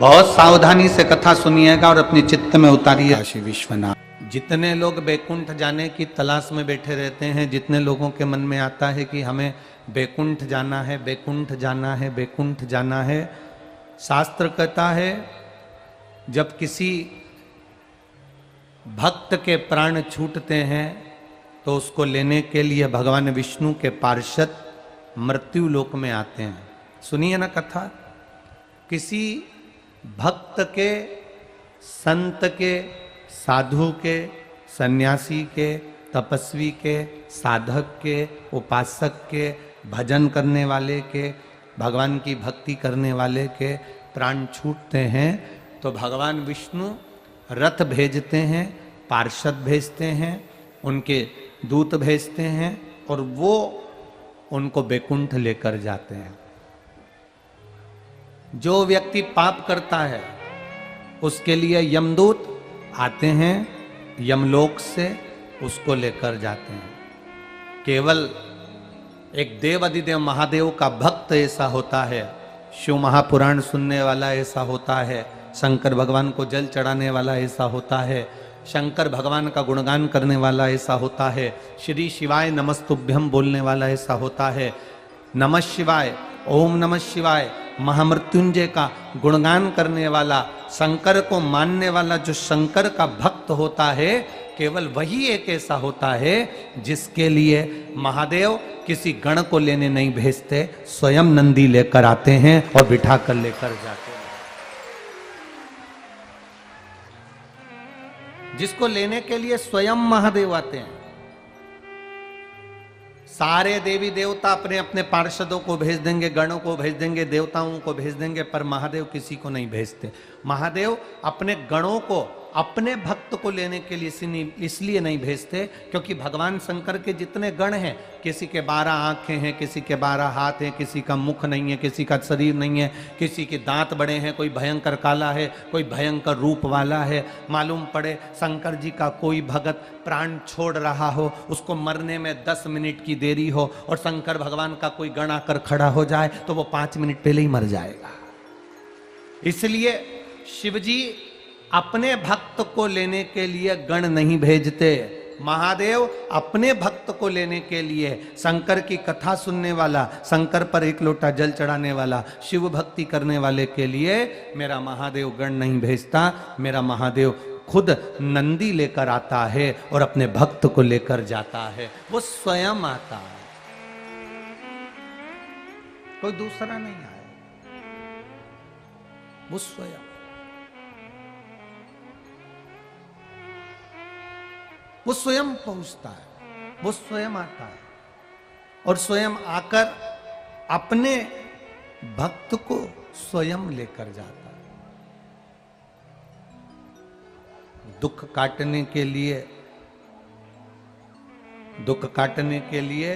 बहुत सावधानी से कथा सुनिएगा और अपने चित्त में उतारिए। काशी विश्वनाथ, जितने लोग बैकुंठ जाने की तलाश में बैठे रहते हैं, जितने लोगों के मन में आता है कि हमें बैकुंठ जाना है, बैकुंठ जाना है, बैकुंठ जाना है, शास्त्र कहता है जब किसी भक्त के प्राण छूटते हैं तो उसको लेने के लिए भगवान विष्णु के पार्षद मृत्यु लोक में आते हैं। सुनिए ना कथा। किसी भक्त के, संत के, साधु के, सन्यासी के, तपस्वी के, साधक के, उपासक के, भजन करने वाले के, भगवान की भक्ति करने वाले के प्राण छूटते हैं तो भगवान विष्णु रथ भेजते हैं, पार्षद भेजते हैं, उनके दूत भेजते हैं और वो उनको बैकुंठ लेकर जाते हैं। जो व्यक्ति पाप करता है उसके लिए यमदूत आते हैं, यमलोक से उसको लेकर जाते हैं। केवल एक देव अधिदेव महादेव का भक्त ऐसा होता है, शिव महापुराण सुनने वाला ऐसा होता है, शंकर भगवान को जल चढ़ाने वाला ऐसा होता है, शंकर भगवान का गुणगान करने वाला ऐसा होता है, श्री शिवाय नमस्तुभ्यम बोलने वाला ऐसा होता है, नमः शिवाय, ओम नमः शिवाय, महामृत्युंजय का गुणगान करने वाला, शंकर को मानने वाला जो शंकर का भक्त होता है, केवल वही एक ऐसा होता है जिसके लिए महादेव किसी गण को लेने नहीं भेजते, स्वयं नंदी लेकर आते हैं और बिठा कर लेकर जाते हैं। जिसको लेने के लिए स्वयं महादेव आते हैं। सारे देवी देवता अपने अपने पार्षदों को भेज देंगे, गणों को भेज देंगे, देवताओं को भेज देंगे, पर महादेव किसी को नहीं भेजते। महादेव अपने गणों को, अपने भक्त को लेने के लिए इसलिए नहीं भेजते क्योंकि भगवान शंकर के जितने गण हैं, किसी के 12 आंखें हैं, किसी के 12 हाथ हैं, किसी का मुख नहीं है, किसी का शरीर नहीं है, किसी के दांत बड़े हैं, कोई भयंकर काला है, कोई भयंकर रूप वाला है। मालूम पड़े शंकर जी का कोई भगत प्राण छोड़ रहा हो, उसको मरने में 10 मिनट की देरी हो और शंकर भगवान का कोई गण आकर खड़ा हो जाए तो वो 5 मिनट पहले ही मर जाएगा। इसलिए शिवजी अपने भक्त को लेने के लिए गण नहीं भेजते। महादेव अपने भक्त को लेने के लिए, शंकर की कथा सुनने वाला, शंकर पर 1 लोटा जल चढ़ाने वाला, शिव भक्ति करने वाले के लिए मेरा महादेव गण नहीं भेजता। मेरा महादेव खुद नंदी लेकर आता है और अपने भक्त को लेकर जाता है। वो स्वयं आता है, कोई दूसरा नहीं आया, वो स्वयं। वो स्वयं पहुंचता है, वो स्वयं आता है और स्वयं आकर अपने भक्त को स्वयं लेकर जाता है। दुख काटने के लिए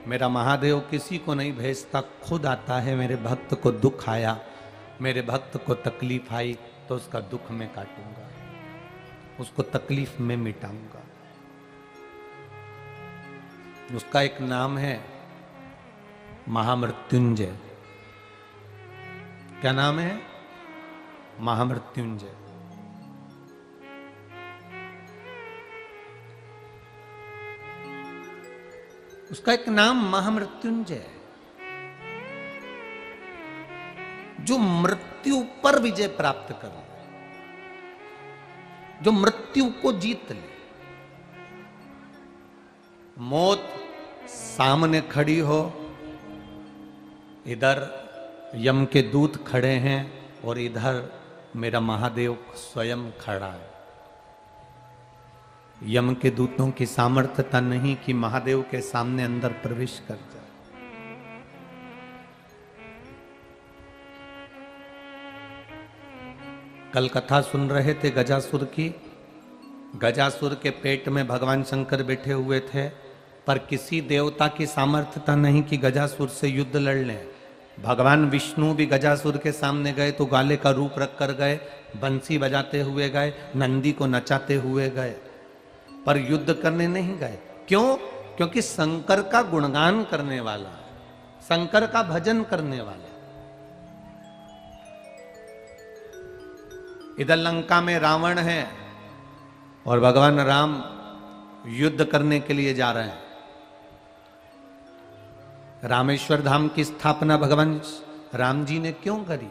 मेरा महादेव किसी को नहीं भेजता, खुद आता है। मेरे भक्त को दुख आया, मेरे भक्त को तकलीफ आई तो उसका दुख मैं काटूंगा, उसको तकलीफ में मिटाऊंगा। उसका एक नाम है महामृत्युंजय। क्या नाम है? महामृत्युंजय। उसका एक नाम महामृत्युंजय, जो मृत्यु पर विजय प्राप्त कर ले, जो मृत्यु को जीत ले। मौत सामने खड़ी हो, इधर यम के दूत खड़े हैं और इधर मेरा महादेव स्वयं खड़ा है। यम के दूतों की सामर्थ्यता नहीं कि महादेव के सामने अंदर प्रवेश कर जाए। कल कथा सुन रहे थे गजासुर की। गजासुर के पेट में भगवान शंकर बैठे हुए थे, पर किसी देवता की सामर्थ्यता नहीं कि गजासुर से युद्ध लड़ लें। भगवान विष्णु भी गजासुर के सामने गए तो गाले का रूप रख कर गए, बंसी बजाते हुए गए, नंदी को नचाते हुए गए, पर युद्ध करने नहीं गए। क्यों? क्योंकि शंकर का गुणगान करने वाला है, शंकर का भजन करने वाला। इधर लंका में रावण है और भगवान राम युद्ध करने के लिए जा रहे हैं। रामेश्वर धाम की स्थापना भगवान राम जी ने क्यों करी?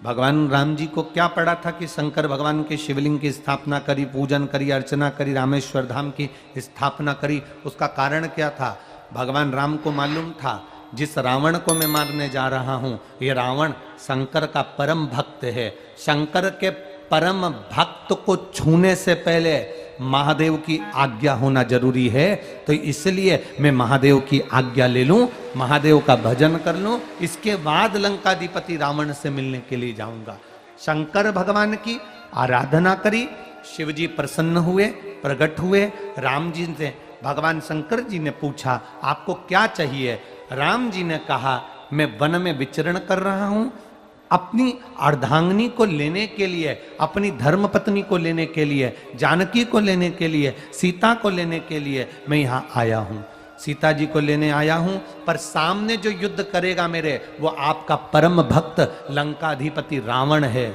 भगवान राम जी को क्या पड़ा था कि शंकर भगवान के शिवलिंग की स्थापना करी, पूजन करी, अर्चना करी, रामेश्वर धाम की स्थापना करी? उसका कारण क्या था? भगवान राम को मालूम था जिस रावण को मैं मारने जा रहा हूं, ये रावण शंकर का परम भक्त है। शंकर के परम भक्त को छूने से पहले महादेव की आज्ञा होना जरूरी है। तो इसलिए मैं महादेव की आज्ञा ले लूं, महादेव का भजन कर लूं, इसके बाद लंकाधिपति रावण से मिलने के लिए जाऊंगा। शंकर भगवान की आराधना करी, शिव जी प्रसन्न हुए, प्रकट हुए। राम जी से भगवान शंकर जी ने पूछा आपको क्या चाहिए? राम जी ने कहा मैं वन में विचरण कर रहा हूं, अपनी अर्धांगिनी को लेने के लिए, अपनी धर्म पत्नी को लेने के लिए, जानकी को लेने के लिए, सीता को लेने के लिए मैं यहाँ आया हूँ। सीता जी को लेने आया हूँ, पर सामने जो युद्ध करेगा मेरे, वो आपका परम भक्त लंकाधिपति रावण है।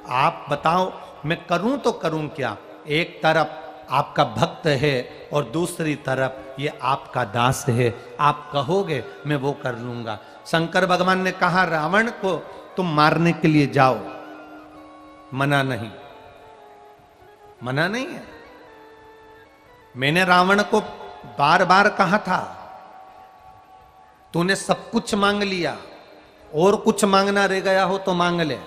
आप बताओ मैं करूँ तो करूँ क्या? एक तरफ आपका भक्त है और दूसरी तरफ ये आपका दास है, आप कहोगे मैं वो कर लूंगा। शंकर भगवान ने कहा रावण को तुम मारने के लिए जाओ, मना नहीं, मना नहीं है। मैंने रावण को बार बार कहा था तूने सब कुछ मांग लिया, और कुछ मांगना रह गया हो तो मांग ले।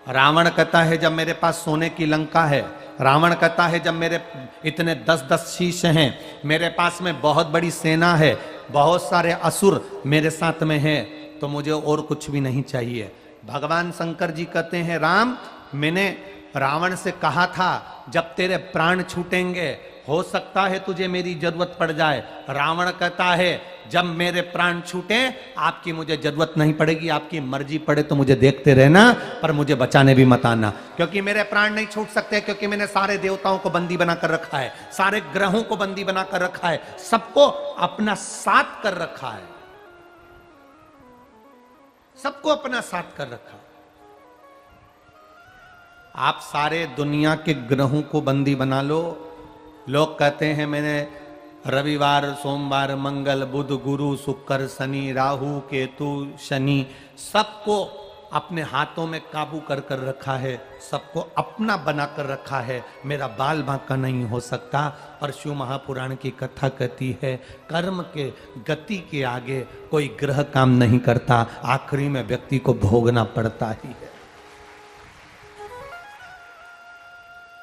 रावण कहता है जब मेरे पास सोने की लंका है, रावण कहता है जब मेरे इतने 10-10 शीश हैं, मेरे पास में बहुत बड़ी सेना है, बहुत सारे असुर मेरे साथ में हैं, तो मुझे और कुछ भी नहीं चाहिए। भगवान शंकर जी कहते हैं राम, मैंने रावण से कहा था जब तेरे प्राण छूटेंगे हो सकता है तुझे मेरी जरूरत पड़ जाए। रावण कहता है जब मेरे प्राण छूटे आपकी मुझे जरूरत नहीं पड़ेगी, आपकी मर्जी पड़े तो मुझे देखते रहना, पर मुझे बचाने भी मत आना, क्योंकि मेरे प्राण नहीं छूट सकते, क्योंकि मैंने सारे देवताओं को बंदी बनाकर रखा है, सारे ग्रहों को बंदी बनाकर रखा है, सबको अपना साथ कर रखा है, सबको अपना साथ कर रखा। आप सारे दुनिया के ग्रहों को बंदी बना लो। लोग कहते हैं मैंने रविवार, सोमवार, मंगल, बुध, गुरु, शुक्र, शनि, राहु, केतु, शनि सबको अपने हाथों में काबू कर कर रखा है, सबको अपना बना कर रखा है, मेरा बाल बांका नहीं हो सकता। और शिव महापुराण की कथा कहती है कर्म के गति के आगे कोई ग्रह काम नहीं करता, आखिरी में व्यक्ति को भोगना पड़ता ही है।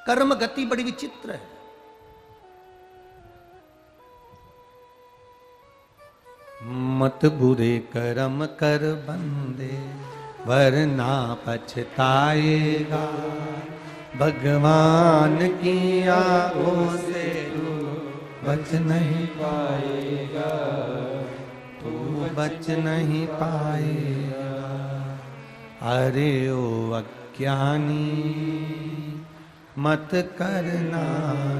कर्म गति बड़ी विचित्र है। मत बुरे कर्म कर बंदे वरना पछताएगा, भगवान की आंखों से तू बच नहीं पाएगा, तू बच नहीं पाएगा। अरे ओ अज्ञानी मत करना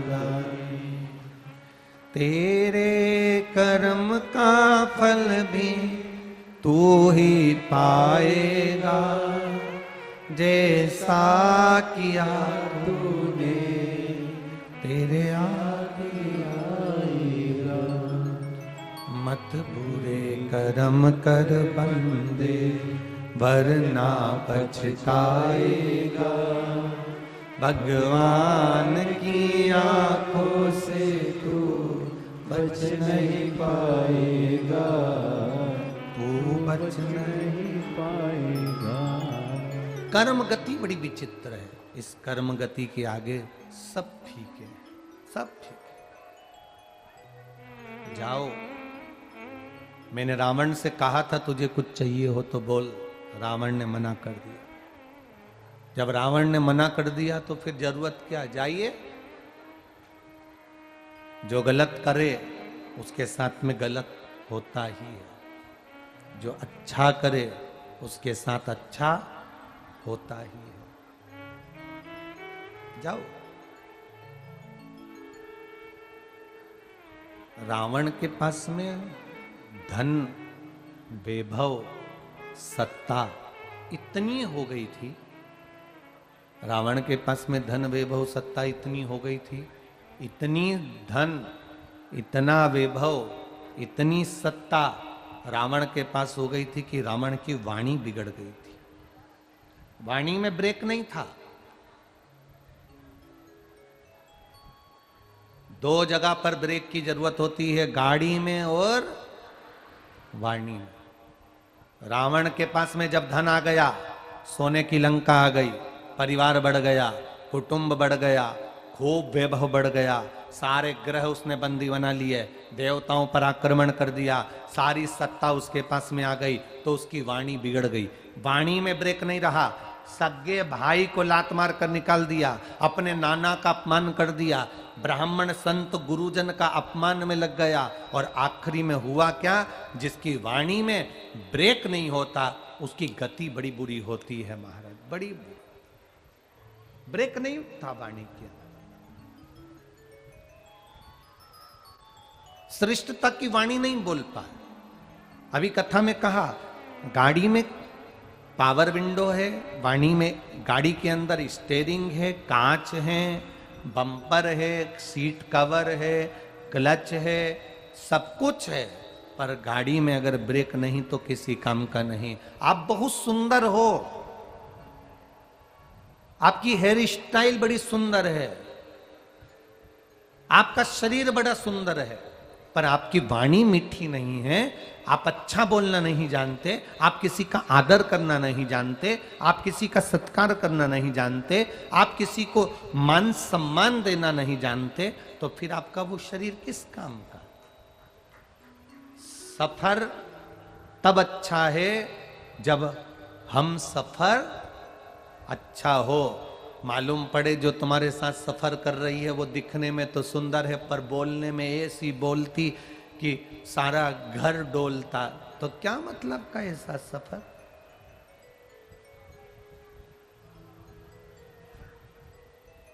नादानी, तेरे कर्म का फल भी तू ही पाएगा, जैसा किया तूने तेरे आगे आएगा। मत बुरे कर्म कर बंदे वरना पछताएगा, भगवान की आंखों से तू बच नहीं पाएगा, तू बच नहीं पाएगा। कर्म गति बड़ी विचित्र है। इस कर्म गति के आगे सब ठीक है, सब ठीक है। जाओ, मैंने रावण से कहा था तुझे कुछ चाहिए हो तो बोल, रावण ने मना कर दिया। जब रावण ने मना कर दिया तो फिर जरूरत क्या, जाइए। जो गलत करे उसके साथ में गलत होता ही है, जो अच्छा करे उसके साथ अच्छा होता ही है। जाओ। रावण के पास में धन, वैभव, सत्ता इतनी हो गई थी रावण के पास में धन वैभव सत्ता इतनी हो गई थी, इतनी धन, इतना वैभव, इतनी सत्ता रावण के पास हो गई थी कि रावण की वाणी बिगड़ गई थी। वाणी में ब्रेक नहीं था। दो जगह पर ब्रेक की जरूरत होती है, गाड़ी में और वाणी में। रावण के पास में जब धन आ गया, सोने की लंका आ गई, परिवार बढ़ गया, कुटुंब बढ़ गया, खूब वैभव बढ़ गया, सारे ग्रह उसने बंदी बना लिए, देवताओं पर आक्रमण कर दिया, सारी सत्ता उसके पास में आ गई, तो उसकी वाणी बिगड़ गई। वाणी में ब्रेक नहीं रहा, सगे भाई को लात मार कर निकाल दिया, अपने नाना का अपमान कर दिया, ब्राह्मण संत गुरुजन का अपमान में लग गया, और आखिरी में हुआ क्या, जिसकी वाणी में ब्रेक नहीं होता उसकी गति बड़ी बुरी होती है महाराज, बड़ी बुरी। ब्रेक नहीं था वाणी के, श्रेष्ठता की वाणी नहीं बोल पाए। अभी कथा में कहा, गाड़ी में पावर विंडो है, वाणी में गाड़ी के अंदर स्टेयरिंग है, कांच है, बम्पर है, सीट कवर है, क्लच है, सब कुछ है, पर गाड़ी में अगर ब्रेक नहीं तो किसी काम का नहीं। आप बहुत सुंदर हो, आपकी हेयर स्टाइल बड़ी सुंदर है, आपका शरीर बड़ा सुंदर है, पर आपकी वाणी मीठी नहीं है, आप अच्छा बोलना नहीं जानते, आप किसी का आदर करना नहीं जानते, आप किसी का सत्कार करना नहीं जानते, आप किसी को मान सम्मान देना नहीं जानते, तो फिर आपका वो शरीर किस काम का। सफर तब अच्छा है जब हम सफर अच्छा हो। मालूम पड़े जो तुम्हारे साथ सफर कर रही है वो दिखने में तो सुंदर है, पर बोलने में ऐसी बोलती कि सारा घर डोलता, तो क्या मतलब का ऐसा सफर।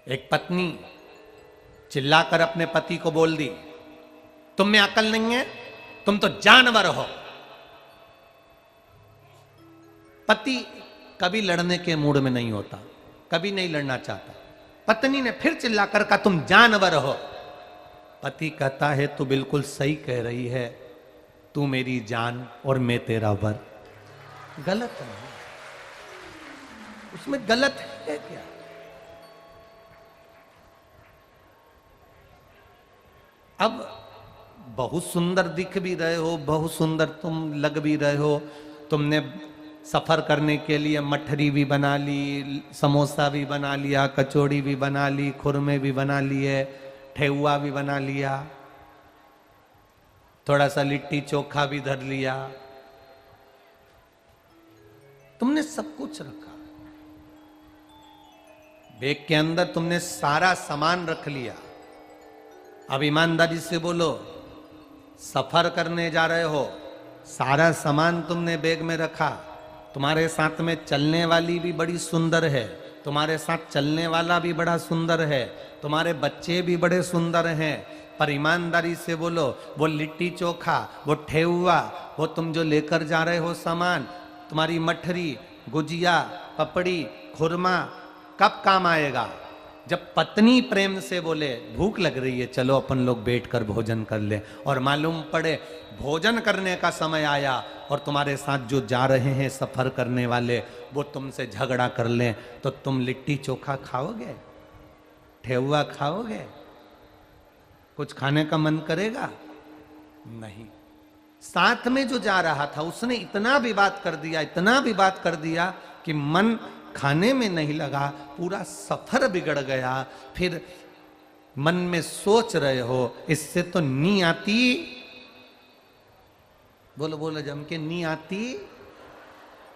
एक पत्नी चिल्लाकर अपने पति को बोल दी, तुम में अकल नहीं है, तुम तो जानवर हो। पति कभी लड़ने के मूड में नहीं होता, कभी नहीं लड़ना चाहता। पत्नी ने फिर चिल्लाकर कहा, तुम जानवर हो। पति कहता है, तू बिल्कुल सही कह रही है, तू मेरी जान और मैं तेरा वर। गलत नहीं, उसमें गलत है क्या। अब बहुत सुंदर दिख भी रहे हो, बहुत सुंदर तुम लग भी रहे हो, तुमने सफर करने के लिए मठरी भी बना ली, समोसा भी बना लिया, कचौड़ी भी बना ली, खुरमे भी बना लिए, ठेहुआ भी बना लिया, थोड़ा सा लिट्टी चोखा भी धर लिया, तुमने सब कुछ रखा, बैग के अंदर तुमने सारा सामान रख लिया। अब ईमानदारी से बोलो, सफर करने जा रहे हो, सारा सामान तुमने बैग में रखा, तुम्हारे साथ में चलने वाली भी बड़ी सुंदर है, तुम्हारे साथ चलने वाला भी बड़ा सुंदर है, तुम्हारे बच्चे भी बड़े सुंदर हैं, पर ईमानदारी से बोलो, वो लिट्टी चोखा, वो ठेहुआ, वो तुम जो लेकर जा रहे हो सामान, तुम्हारी मठरी, गुजिया, पपड़ी, खुरमा कब काम आएगा। जब पत्नी प्रेम से बोले, भूख लग रही है, चलो अपन लोग बैठकर भोजन कर ले, और मालूम पड़े भोजन करने का समय आया और तुम्हारे साथ जो जा रहे हैं सफर करने वाले वो तुमसे झगड़ा कर लें, तो तुम लिट्टी चोखा खाओगे, ठेहुआ खाओगे, कुछ खाने का मन करेगा नहीं। साथ में जो जा रहा था उसने इतना विवाद कर दिया, इतना विवाद कर दिया कि मन खाने में नहीं लगा, पूरा सफर बिगड़ गया। फिर मन में सोच रहे हो, इससे तो नी आती, बोलो बोलो जम के, नी आती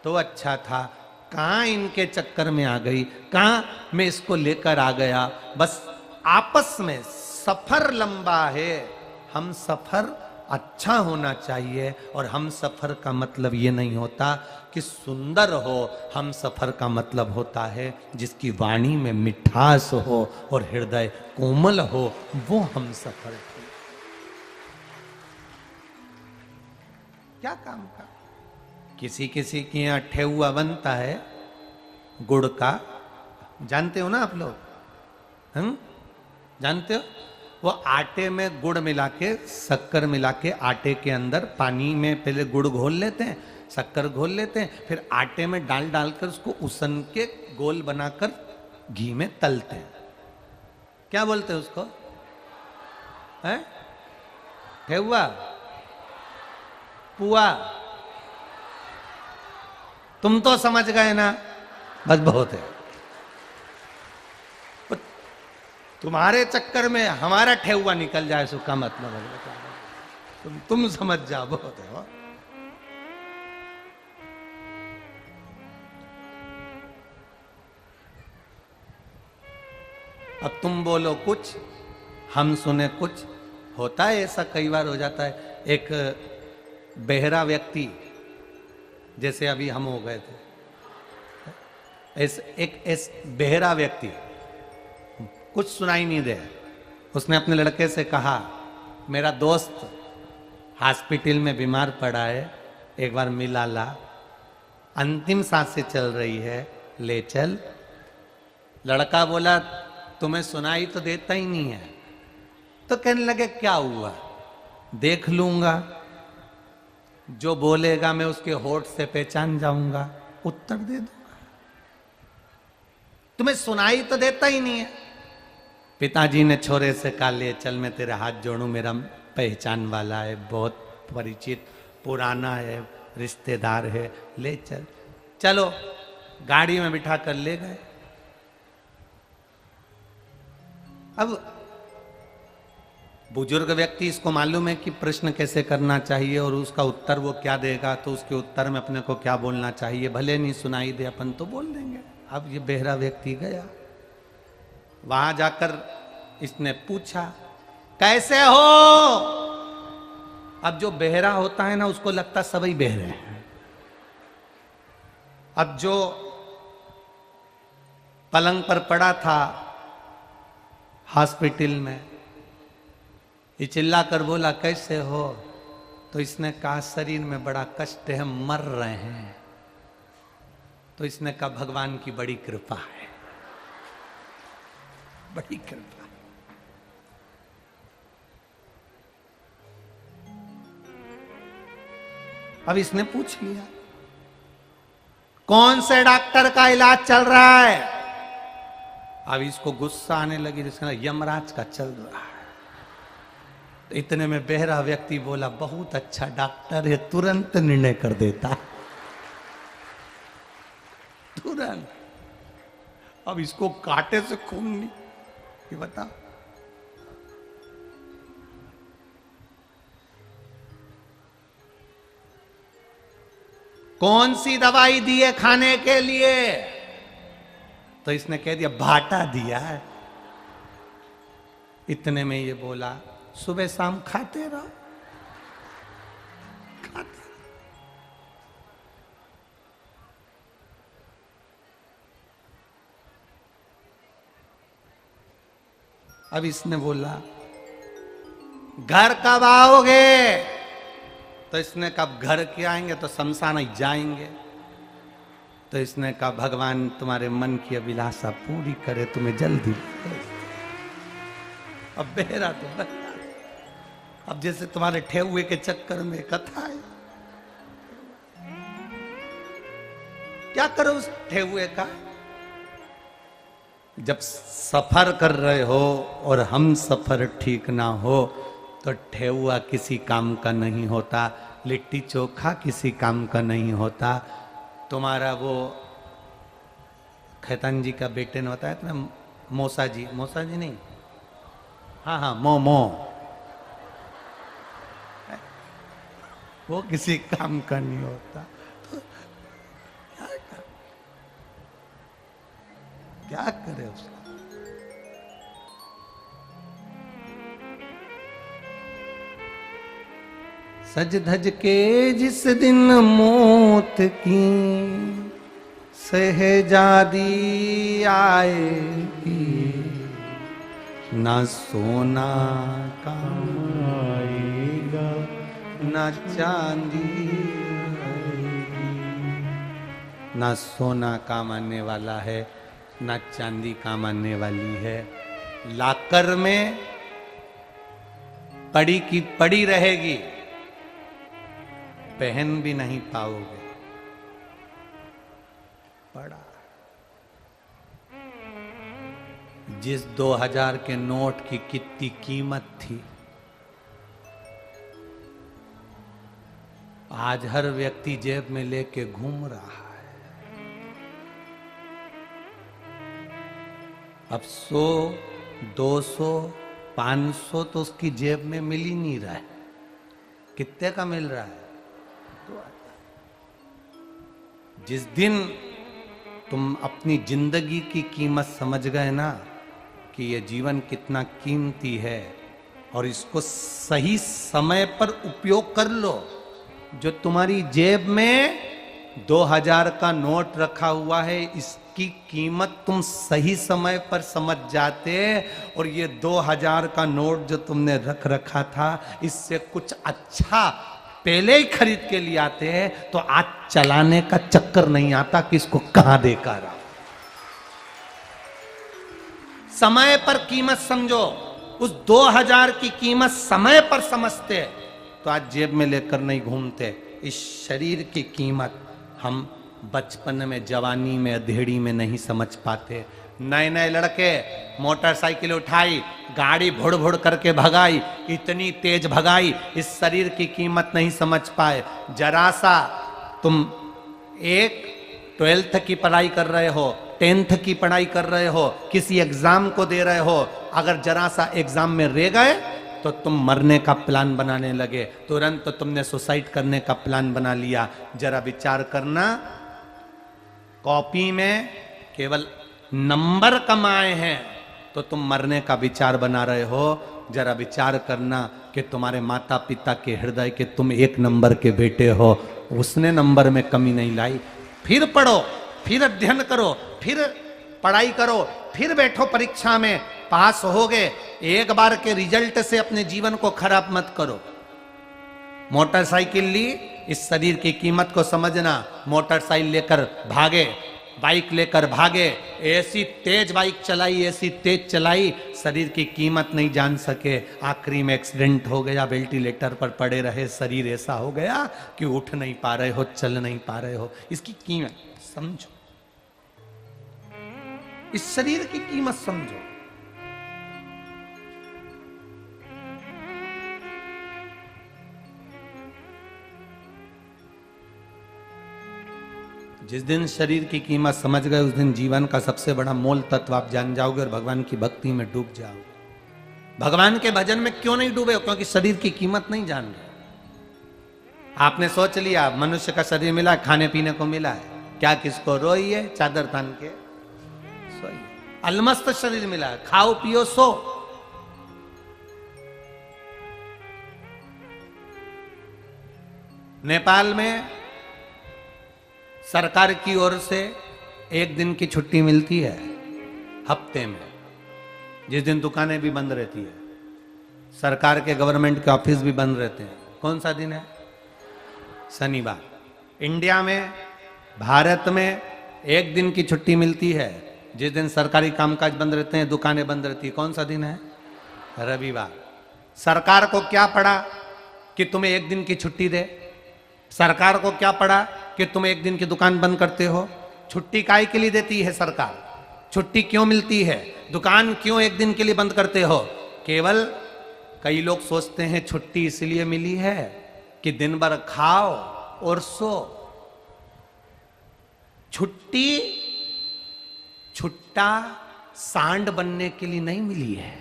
तो अच्छा था, कहां इनके चक्कर में आ गई, कहां मैं इसको लेकर आ गया। बस आपस में सफर लंबा है, हम सफर अच्छा होना चाहिए, और हम सफर का मतलब ये नहीं होता कि सुंदर हो, हम सफर का मतलब होता है जिसकी वाणी में मिठास हो और हृदय कोमल हो, वो हम सफर की। क्या काम का। किसी किसी के यहाँ ठेहुआ बनता है गुड़ का, जानते हो ना आप लोग? जानते हो? वो आटे में गुड़ मिला के, शक्कर मिला के, आटे के अंदर पानी में पहले गुड़ घोल लेते हैं, शक्कर घोल लेते हैं, फिर आटे में डाल डालकर उसको उसन के गोल बनाकर घी में तलते हैं। क्या बोलते हैं उसको? है ठेहुआ, पुआ। तुम तो समझ गए ना, बस बहुत है। तुम्हारे चक्कर में हमारा ठेहुआ निकल जाए सो का मतलब है। तुम समझ जाओ, बहुत है। अब तुम बोलो कुछ, हम सुने कुछ। होता है ऐसा, कई बार हो जाता है। एक बहरा व्यक्ति, जैसे अभी हम हो गए थे, एक बहरा व्यक्ति, कुछ सुनाई नहीं दे, उसने अपने लड़के से कहा, मेरा दोस्त हॉस्पिटल में बीमार पड़ा है, एक बार मिला ला, अंतिम सांसें चल रही है, ले चल। लड़का बोला, तुम्हें सुनाई तो देता ही नहीं है। तो कहने लगे, क्या हुआ, देख लूंगा, जो बोलेगा मैं उसके होठ से पहचान जाऊंगा, उत्तर दे दूंगा। तुम्हें सुनाई तो देता ही नहीं है। पिताजी ने छोरे से कहा, ले चल, मैं तेरे हाथ जोड़ूं, मेरा पहचान वाला है, बहुत परिचित, पुराना है, रिश्तेदार है, ले चल। चलो, गाड़ी में बिठा कर ले गए। अब बुजुर्ग व्यक्ति, इसको मालूम है कि प्रश्न कैसे करना चाहिए और उसका उत्तर वो क्या देगा, तो उसके उत्तर में अपने को क्या बोलना चाहिए। भले नहीं सुनाई दे, अपन तो बोल देंगे। अब ये बहरा व्यक्ति गया, वहां जाकर इसने पूछा, कैसे हो? अब जो बहरा होता है ना, उसको लगता सभी बहरे हैं। अब जो पलंग पर पड़ा था हॉस्पिटल में, ये चिल्ला कर बोला, कैसे हो? तो इसने कहा, शरीर में बड़ा कष्ट है, मर रहे हैं। तो इसने कहा, भगवान की बड़ी कृपा है, बड़ी कृपा। अब इसने पूछ लिया, कौन से डॉक्टर का इलाज चल रहा है? अब इसको गुस्सा आने लगी, जिसका यमराज का चल रहा है। तो इतने में बहरा व्यक्ति बोला, बहुत अच्छा डॉक्टर है, तुरंत निर्णय कर देता, तुरंत। अब इसको कांटे से खून नहीं, ये बता। कौन सी दवाई दी है खाने के लिए? तो इसने कह दिया, भाटा दिया है। इतने में ये बोला, सुबह शाम खाते रहो, खाते। अब इसने बोला, घर कब आओगे? तो इसने कहा, घर के आएंगे तो शमशान जाएंगे। तो इसने कहा, भगवान तुम्हारे मन की अभिलाषा पूरी करे, तुम्हें जल्दी। अब बहरा तो बहरा, अब जैसे तुम्हारे ठेहुए के चक्कर में कथा है, क्या करो उस ठेहुए का? जब सफर कर रहे हो और हम सफर ठीक ना हो, तो ठेहुआ किसी काम का नहीं होता, लिट्टी चोखा किसी काम का नहीं होता। तुम्हारा वो खैतान जी का बेटे ने बताया था ना, मौसा जी नहीं, हाँ, मोमो, वो किसी काम का नहीं होता। तो क्या करे उसका? सज धज के जिस दिन मौत की सहजादी आएगी, ना सोना कमाएगा, ना चांदी आएगी। ना सोना काम आने वाला है, ना चांदी काम आने वाली है। लाकर में पड़ी की पड़ी रहेगी, पहन भी नहीं पाओगे। पड़ा जिस 2000 के नोट की कितनी कीमत थी, आज हर व्यक्ति जेब में लेके घूम रहा है। अब 100, 200, 500 तो उसकी जेब में मिल ही नहीं रहा है। कितने का मिल रहा है? जिस दिन तुम अपनी जिंदगी की कीमत समझ गए ना कि ये जीवन कितना कीमती है और इसको सही समय पर उपयोग कर लो। जो तुम्हारी जेब में 2000 का नोट रखा हुआ है, इसकी कीमत तुम सही समय पर समझ जाते और ये 2000 का नोट जो तुमने रख रखा था, इससे कुछ अच्छा पहले ही खरीद के लिए आते हैं तो आज चलाने का चक्कर नहीं आता कि इसको कहां देकर आओ। समय पर कीमत समझो। उस 2000 की कीमत समय पर समझते तो आज जेब में लेकर नहीं घूमते। इस शरीर की कीमत हम बचपन में, जवानी में, अधेड़ी में नहीं समझ पाते। नए नए लड़के मोटरसाइकिल उठाई, गाड़ी भुड़ भुड़ करके भगाई, इतनी तेज भगाई, इस शरीर की कीमत नहीं समझ पाए। जरा सा तुम एक 12th की पढ़ाई कर रहे हो, 10th की पढ़ाई कर रहे हो, किसी एग्जाम को दे रहे हो, अगर जरा सा एग्जाम में रह गए तो तुम मरने का प्लान बनाने लगे, तुरंत तो तुमने सुसाइड करने का प्लान बना लिया। जरा विचार करना, कॉपी में केवल नंबर कमाए हैं तो तुम मरने का विचार बना रहे हो। जरा विचार करना कि तुम्हारे माता पिता के हृदय के तुम 1 नंबर के बेटे हो, उसने नंबर में कमी नहीं लाई। फिर पढ़ो, फिर अध्ययन करो, फिर पढ़ाई करो, फिर बैठो परीक्षा में, पास हो गए। एक बार के रिजल्ट से अपने जीवन को खराब मत करो। मोटरसाइकिल ली, इस शरीर की कीमत को समझना। मोटरसाइकिल लेकर भागे, बाइक लेकर भागे, ऐसी तेज बाइक चलाई, ऐसी तेज चलाई, शरीर की कीमत नहीं जान सके। आखिरी में एक्सीडेंट हो गया, वेंटिलेटर पर पड़े रहे, शरीर ऐसा हो गया कि उठ नहीं पा रहे हो, चल नहीं पा रहे हो। इसकी कीमत समझो, इस शरीर की कीमत समझो। जिस दिन शरीर की कीमत समझ गए, उस दिन जीवन का सबसे बड़ा मोल तत्व आप जान जाओगे और भगवान की भक्ति में डूब जाओगे। भगवान के भजन में क्यों नहीं डूबे? क्योंकि शरीर की कीमत नहीं जान रहे। आपने सोच लिया मनुष्य का शरीर मिला, खाने पीने को मिला है, क्या किसको रोइए, चादर तान के सोइए। अलमस्त शरीर मिला है, खाओ पियो सो। नेपाल में सरकार की ओर से 1 दिन की छुट्टी मिलती है हफ्ते में, जिस दिन दुकानें भी बंद रहती है, सरकार के गवर्नमेंट के ऑफिस भी बंद रहते हैं। कौन सा दिन है? शनिवार। इंडिया में, भारत में 1 दिन की छुट्टी मिलती है जिस दिन सरकारी कामकाज बंद रहते हैं, दुकानें बंद रहती है। कौन सा दिन है? रविवार। सरकार को क्या पड़ा कि तुम्हें 1 दिन की छुट्टी दे? सरकार को क्या पड़ा कि तुम 1 दिन की दुकान बंद करते हो? छुट्टी काहे के लिए देती है सरकार? छुट्टी क्यों मिलती है? दुकान क्यों 1 दिन के लिए बंद करते हो? केवल कई लोग सोचते हैं छुट्टी इसलिए मिली है कि दिन भर खाओ और सो। छुट्टी छुट्टा सांड बनने के लिए नहीं मिली है।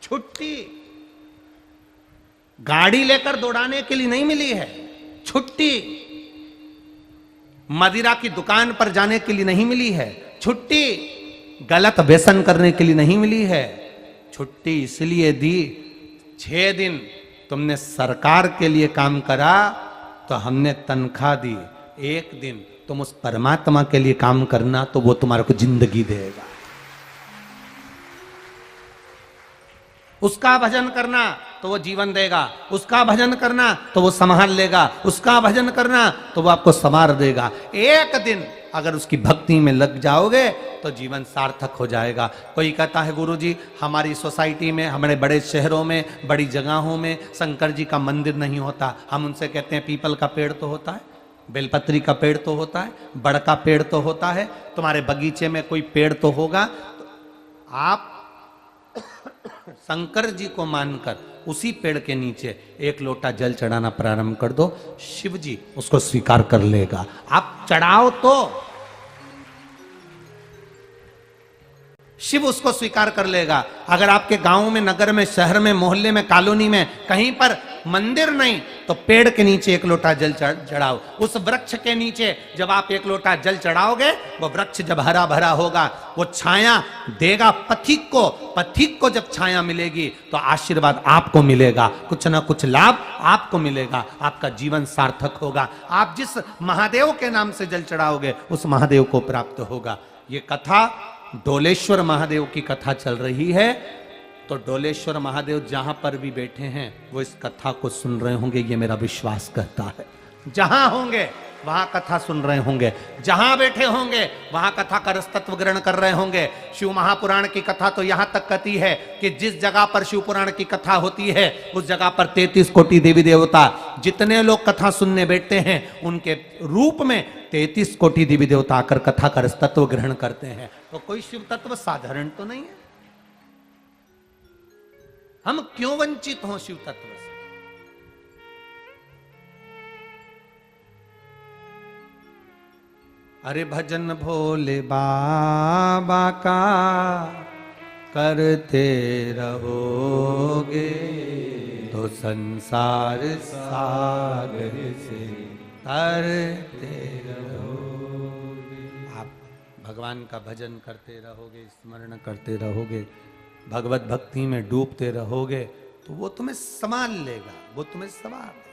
छुट्टी गाड़ी लेकर दौड़ाने के लिए नहीं मिली है। छुट्टी मदिरा की दुकान पर जाने के लिए नहीं मिली है। छुट्टी गलत व्यसन करने के लिए नहीं मिली है। छुट्टी इसलिए दी, 6 दिन तुमने सरकार के लिए काम करा तो हमने तनख्वाह दी। 1 दिन तुम उस परमात्मा के लिए काम करना तो वो तुम्हारे को जिंदगी देगा। उसका भजन करना तो वो जीवन देगा, उसका भजन करना तो वो संभाल लेगा, उसका भजन करना तो वो आपको संवार देगा। 1 दिन अगर उसकी भक्ति में लग जाओगे तो जीवन सार्थक हो जाएगा। कोई कहता है गुरुजी हमारी सोसाइटी में, हमारे बड़े शहरों में, बड़ी जगहों में शंकर जी का मंदिर नहीं होता। हम उनसे कहते हैं पीपल का पेड़ तो होता है, बेलपत्री का पेड़ तो होता है, बड़ का पेड़ तो होता है, तुम्हारे बगीचे में कोई पेड़ तो होगा। तो आप शंकर जी को मानकर उसी पेड़ के नीचे एक लोटा जल चढ़ाना प्रारंभ कर दो, शिव जी उसको स्वीकार कर लेगा। आप चढ़ाओ तो शिव उसको स्वीकार कर लेगा। अगर आपके गांव में, नगर में, शहर में, मोहल्ले में, कॉलोनी में कहीं पर मंदिर नहीं तो पेड़ के नीचे एक लोटा जल चढ़ाओ। उस वृक्ष के नीचे जब आप एक लोटा जल चढ़ाओगे, वो वृक्ष जब हरा भरा होगा, वो छाया देगा पथिक को। पथिक को जब छाया मिलेगी तो आशीर्वाद आपको मिलेगा, कुछ ना कुछ लाभ आपको मिलेगा, आपका जीवन सार्थक होगा। आप जिस महादेव के नाम से जल चढ़ाओगे उस महादेव को प्राप्त होगा। ये कथा डोलेश्वर महादेव की कथा चल रही है, तो डोलेश्वर महादेव जहां पर भी बैठे हैं वो इस कथा को सुन रहे होंगे, ये मेरा विश्वास करता है। जहां होंगे वहां कथा सुन रहे होंगे, जहां बैठे होंगे वहां कथा का रस तत्व ग्रहण कर रहे होंगे। शिव महापुराण की कथा तो यहां तक कहती है कि जिस जगह पर शिव पुराण की कथा होती है उस जगह पर 33 कोटि देवी देवता, जितने लोग कथा सुनने बैठते हैं उनके रूप में 33 कोटि देवी देवता आकर कथा का रस तत्व ग्रहण करते हैं। तो कोई शिव तत्व साधारण तो नहीं है। हम क्यों वंचित हों शिव तत्व से? अरे भजन भोले बाबा का करते रहोगे तो संसार सागर से तरते रहोगे। आप भगवान का भजन करते रहोगे, स्मरण करते रहोगे, भगवत भक्ति में डूबते रहोगे तो वो तुम्हें संभाल लेगा, वो तुम्हें संभाल लेगा।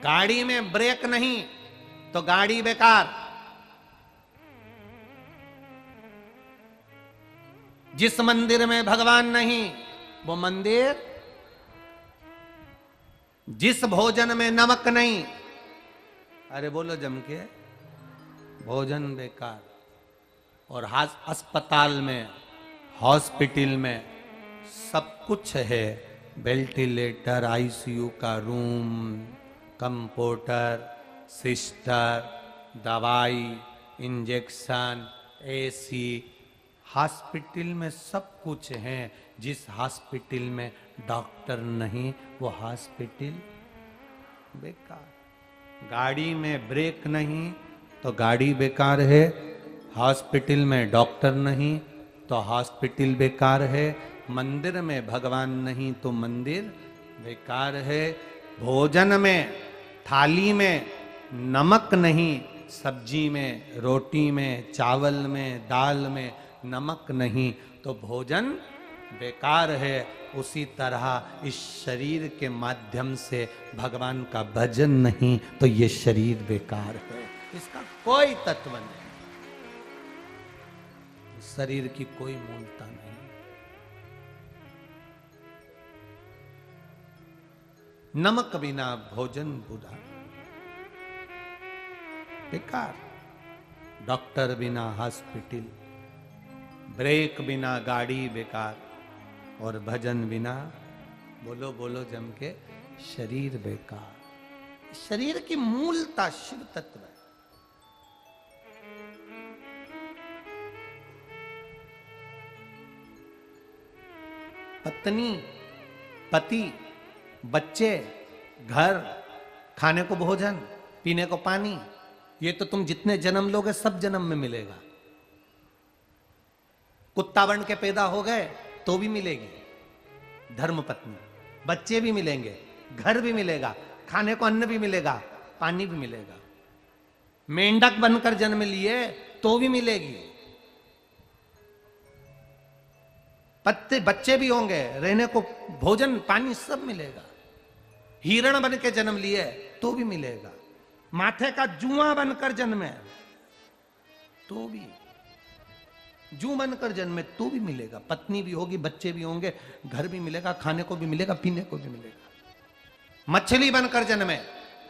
गाड़ी में ब्रेक नहीं तो गाड़ी बेकार। जिस मंदिर में भगवान नहीं वो मंदिर, जिस भोजन में नमक नहीं, अरे बोलो जम के, भोजन बेकार। और अस्पताल में, हॉस्पिटल में सब कुछ है, वेंटिलेटर, आईसीयू का रूम, कंप्यूटर, सिस्टर, दवाई, इंजेक्शन, एसी, हॉस्पिटल में सब कुछ है। जिस हॉस्पिटल में डॉक्टर नहीं वो हॉस्पिटल बेकार। गाड़ी में ब्रेक नहीं तो गाड़ी बेकार है, हॉस्पिटल में डॉक्टर नहीं तो हॉस्पिटल बेकार है, मंदिर में भगवान नहीं तो मंदिर बेकार है, भोजन में, थाली में नमक नहीं, सब्जी में, रोटी में, चावल में, दाल में नमक नहीं तो भोजन बेकार है। उसी तरह इस शरीर के माध्यम से भगवान का भजन नहीं तो ये शरीर बेकार है, इसका कोई तत्व नहीं, शरीर की कोई मूलता नहीं। नमक बिना भोजन बुरा, बेकार। डॉक्टर बिना हॉस्पिटल, ब्रेक बिना गाड़ी बेकार, और भजन बिना, बोलो बोलो जम के, शरीर बेकार। शरीर की मूलता शिव तत्व है। पत्नी, पति, बच्चे, घर, खाने को भोजन, पीने को पानी, ये तो तुम जितने जन्म लोगे सब जन्म में मिलेगा। कुत्ता बन के पैदा हो गए तो भी मिलेगी धर्म पत्नी, बच्चे भी मिलेंगे, घर भी मिलेगा, खाने को अन्न भी मिलेगा, पानी भी मिलेगा। मेंढक बनकर जन्म लिए तो भी मिलेगी, पत्ते बच्चे भी होंगे, रहने को भोजन पानी सब मिलेगा। हिरण बन के जन्म लिए तो भी मिलेगा, माथे का जुआ बनकर जन्मे तो भी, जू बनकर जन्मे तो भी मिलेगा, पत्नी भी होगी, बच्चे भी होंगे, घर भी मिलेगा, खाने को भी मिलेगा, पीने को भी मिलेगा। मछली बनकर जन्मे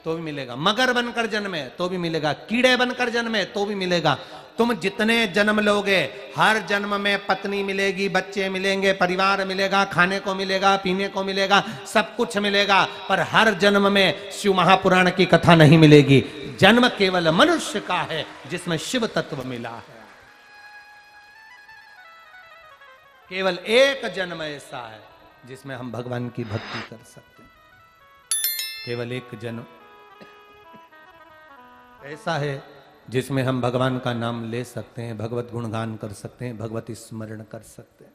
तो भी मिलेगा, मगर बनकर जन्मे तो भी मिलेगा, कीड़े बनकर जन्मे तो भी मिलेगा। तुम जितने जन्म लोगे, हर जन्म में पत्नी मिलेगी, बच्चे मिलेंगे, परिवार मिलेगा, खाने को मिलेगा, पीने को मिलेगा, सब कुछ मिलेगा, पर हर जन्म में शिव महापुराण की कथा नहीं मिलेगी। जन्म केवल मनुष्य का है जिसमें शिव तत्व मिला है। केवल एक जन्म ऐसा है जिसमें हम भगवान की भक्ति कर सकते हैं। केवल एक जन्म ऐसा है जिसमें हम भगवान का नाम ले सकते हैं, भगवत गुणगान कर सकते हैं, भगवत स्मरण कर सकते हैं।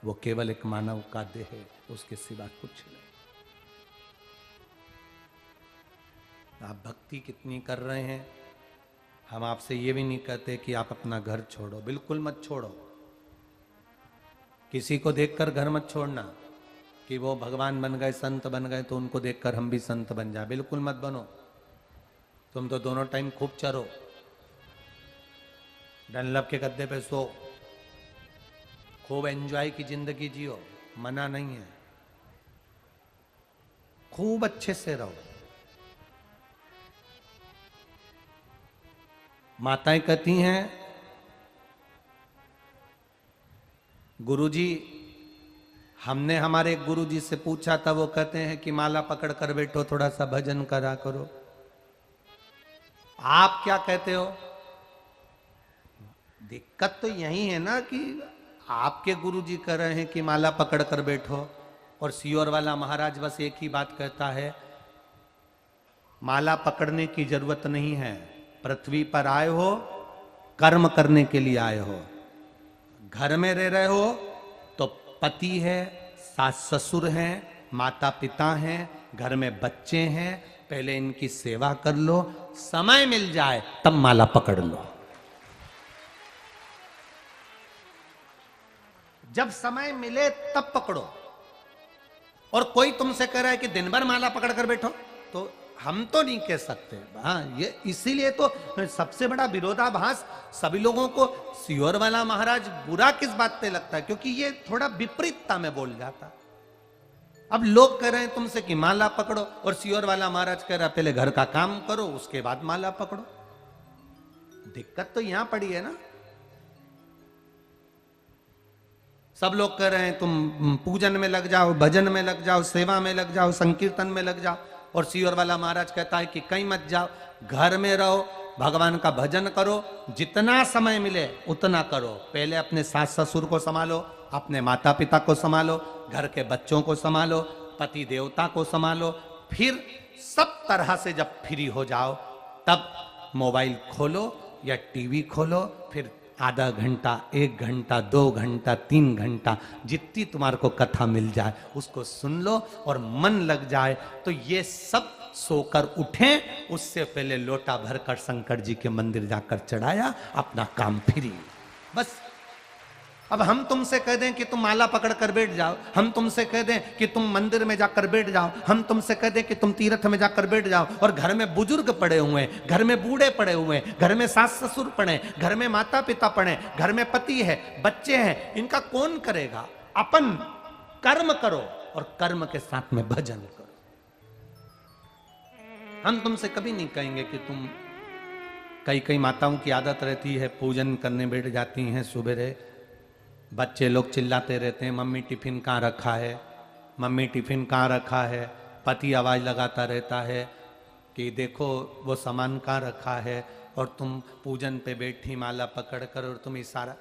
वो केवल एक मानव का देह है, उसके सिवा कुछ नहीं। आप भक्ति कितनी कर रहे हैं, हम आपसे ये भी नहीं कहते कि आप अपना घर छोड़ो, बिल्कुल मत छोड़ो। किसी को देखकर घर मत छोड़ना कि वो भगवान बन गए, संत बन गए तो उनको देखकर हम भी संत बन जाए, बिल्कुल मत बनो। तुम तो दोनों टाइम खूब चरो, डनलप के गद्दे पे सो, खूब एंजॉय की जिंदगी जियो, मना नहीं है, खूब अच्छे से रहो। माताएं कहती हैं, गुरुजी, हमने हमारे गुरुजी से पूछा था, वो कहते हैं कि माला पकड़ कर बैठो, थोड़ा सा भजन करा करो। आप क्या कहते हो? दिक्कत तो यही है ना कि आपके गुरुजी कह रहे हैं कि माला पकड़ कर बैठो, और सियोर वाला महाराज बस एक ही बात कहता है, माला पकड़ने की जरूरत नहीं है, पृथ्वी पर आए हो कर्म करने के लिए आए हो। घर में रह रहे हो तो पति है, सास ससुर हैं, माता पिता हैं, घर में बच्चे हैं, पहले इनकी सेवा कर लो, समय मिल जाए तब माला पकड़ लो। जब समय मिले तब पकड़ो। और कोई तुमसे कह रहा है कि दिन भर माला पकड़ कर बैठो, तो हम तो नहीं कह सकते। हाँ, ये इसीलिए तो सबसे बड़ा विरोधाभास सभी लोगों को सियोर वाला महाराज बुरा किस बात पे लगता है, क्योंकि ये थोड़ा विपरीतता में बोल जाता। अब लोग कह रहे हैं तुमसे कि माला पकड़ो, और सियोर वाला महाराज कह रहा है पहले घर का काम करो उसके बाद माला पकड़ो। दिक्कत तो यहां पड़ी है ना। सब लोग कह रहे हैं तुम पूजन में लग जाओ, भजन में लग जाओ, सेवा में लग जाओ, संकीर्तन में लग जाओ, और सियोर वाला महाराज कहता है कि कहीं मत जाओ, घर में रहो, भगवान का भजन करो, जितना समय मिले उतना करो। पहले अपने सास ससुर को संभालो, अपने माता पिता को संभालो, घर के बच्चों को संभालो, पति देवता को संभालो, फिर सब तरह से जब फ्री हो जाओ तब मोबाइल खोलो या टीवी खोलो, फिर आधा घंटा, 1 घंटा, 2 घंटा, 3 घंटा, जितनी तुम्हारे को कथा मिल जाए उसको सुन लो, और मन लग जाए तो ये सब सोकर उठें, उससे पहले लोटा भरकर शंकर जी के मंदिर जाकर चढ़ाया, अपना काम फ्री। बस अब हम तुमसे कह दें कि तुम माला पकड़ कर बैठ जाओ, हम तुमसे कह दें कि तुम मंदिर में जाकर बैठ जाओ, हम तुमसे कह दें कि तुम तीर्थ में जाकर बैठ जाओ, और घर में बुजुर्ग पड़े हुए हैं, घर में बूढ़े पड़े हुए हैं, घर में सास ससुर पड़े, घर में माता पिता पड़े, घर में पति है, बच्चे हैं, इनका कौन करेगा? अपन कर्म करो और कर्म के साथ में भजन करो। हम तुमसे कभी नहीं कहेंगे कि तुम, कई माताओं की आदत रहती है पूजन करने बैठ जाती हैं, सुबह बच्चे लोग चिल्लाते रहते हैं, मम्मी टिफिन कहाँ रखा है, मम्मी टिफिन कहाँ रखा है, पति आवाज लगाता रहता है कि देखो वो सामान कहाँ रखा है, और तुम पूजन पे बैठी माला पकड़ कर, और तुम इशारा,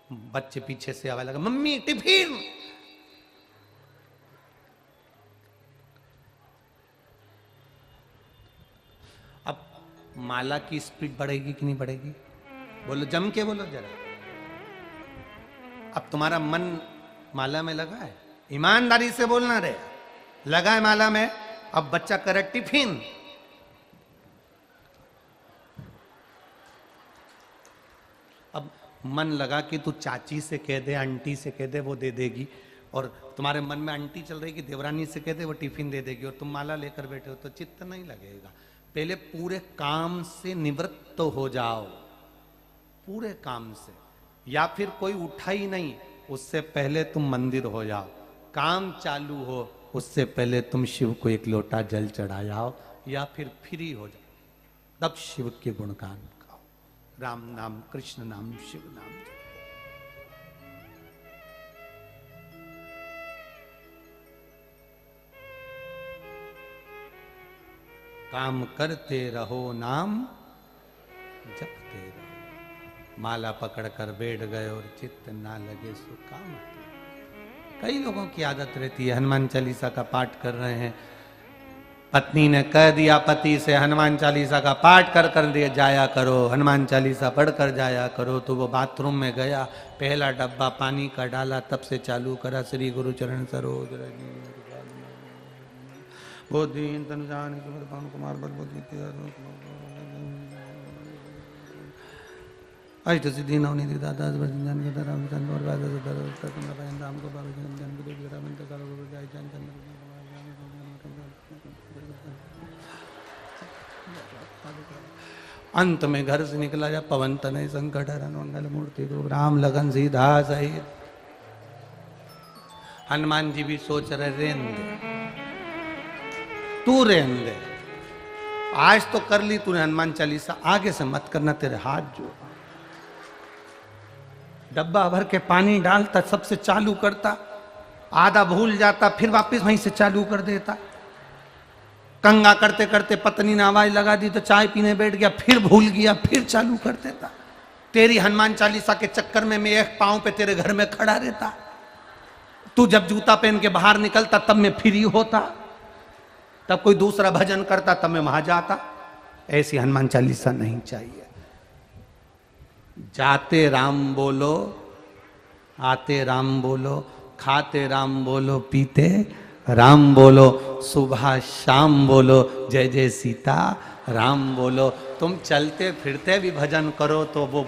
बच्चे पीछे से आवाज लगा, मम्मी टिफिन। माला की स्पीड बढ़ेगी कि नहीं बढ़ेगी? बोलो, जम के बोलो जरा। अब तुम्हारा मन माला में लगा है, ईमानदारी से बोलना रे, लगा है माला में। अब बच्चा करे टिफिन, अब मन लगा कि तू चाची से कह दे, आंटी से कह दे, वो दे देगी, और तुम्हारे मन में आंटी चल रही कि देवरानी से कह दे, वो टिफिन दे देगी, और तुम माला लेकर बैठे हो, तो चित्त नहीं लगेगा। पहले पूरे काम से निवृत्त हो जाओ, पूरे काम से, या फिर कोई उठा ही नहीं उससे पहले तुम मंदिर हो जाओ, काम चालू हो उससे पहले तुम शिव को एक लोटा जल चढ़ाओ या फिर फ्री हो जाओ, तब शिव के गुणगान गाओ। राम नाम, कृष्ण नाम, शिव नाम। काम करते रहो, नाम जपते रहो। माला पकड़कर बैठ गए और चित्त ना लगे सो काम। कई लोगों की आदत रहती है, हनुमान चालीसा का पाठ कर रहे हैं, पत्नी ने कह दिया पति से हनुमान चालीसा का पाठ कर कर दिया जाया करो, हनुमान चालीसा पढ़ कर जाया करो। तो वो बाथरूम में गया, पहला डब्बा पानी का डाला, तब से चालू करा श्री गुरु चरण सरोज रज बोधीन तन जान पवन कुमार बल अष्ट सिद्धि नवनिधि दाता जान के राम चंद्र और राजा राम को बाबा जन के देव राम का कालो जय चंद्र। अंत में घर से निकला जा पवन तनय संकट हरण मंगल मूर्ति रूप राम लगन सीधा सहित। हनुमान जी भी सोच रहे रेन दे, तू रेन दे, आज तो कर ली तूने हनुमान चालीसा, आगे से मत करना, तेरे हाथ जोड़। डब्बा भर के पानी डालता, सबसे चालू करता, आधा भूल जाता, फिर वापस वहीं से चालू कर देता। कंगा करते करते पत्नी ने आवाज लगा दी तो चाय पीने बैठ गया, फिर भूल गया, फिर चालू कर देता। तेरी हनुमान चालीसा के चक्कर में मैं एक पांव पे तेरे घर में खड़ा रहता, तू जब जूता पहन के बाहर निकलता तब मैं फ्री होता, तब कोई दूसरा भजन करता तब मैं वहां जाता। ऐसी हनुमान चालीसा नहीं चाहिए। जाते राम बोलो, आते राम बोलो, खाते राम बोलो, पीते राम बोलो, सुबह शाम बोलो, जय जय सीता राम बोलो। तुम चलते फिरते भी भजन करो तो वो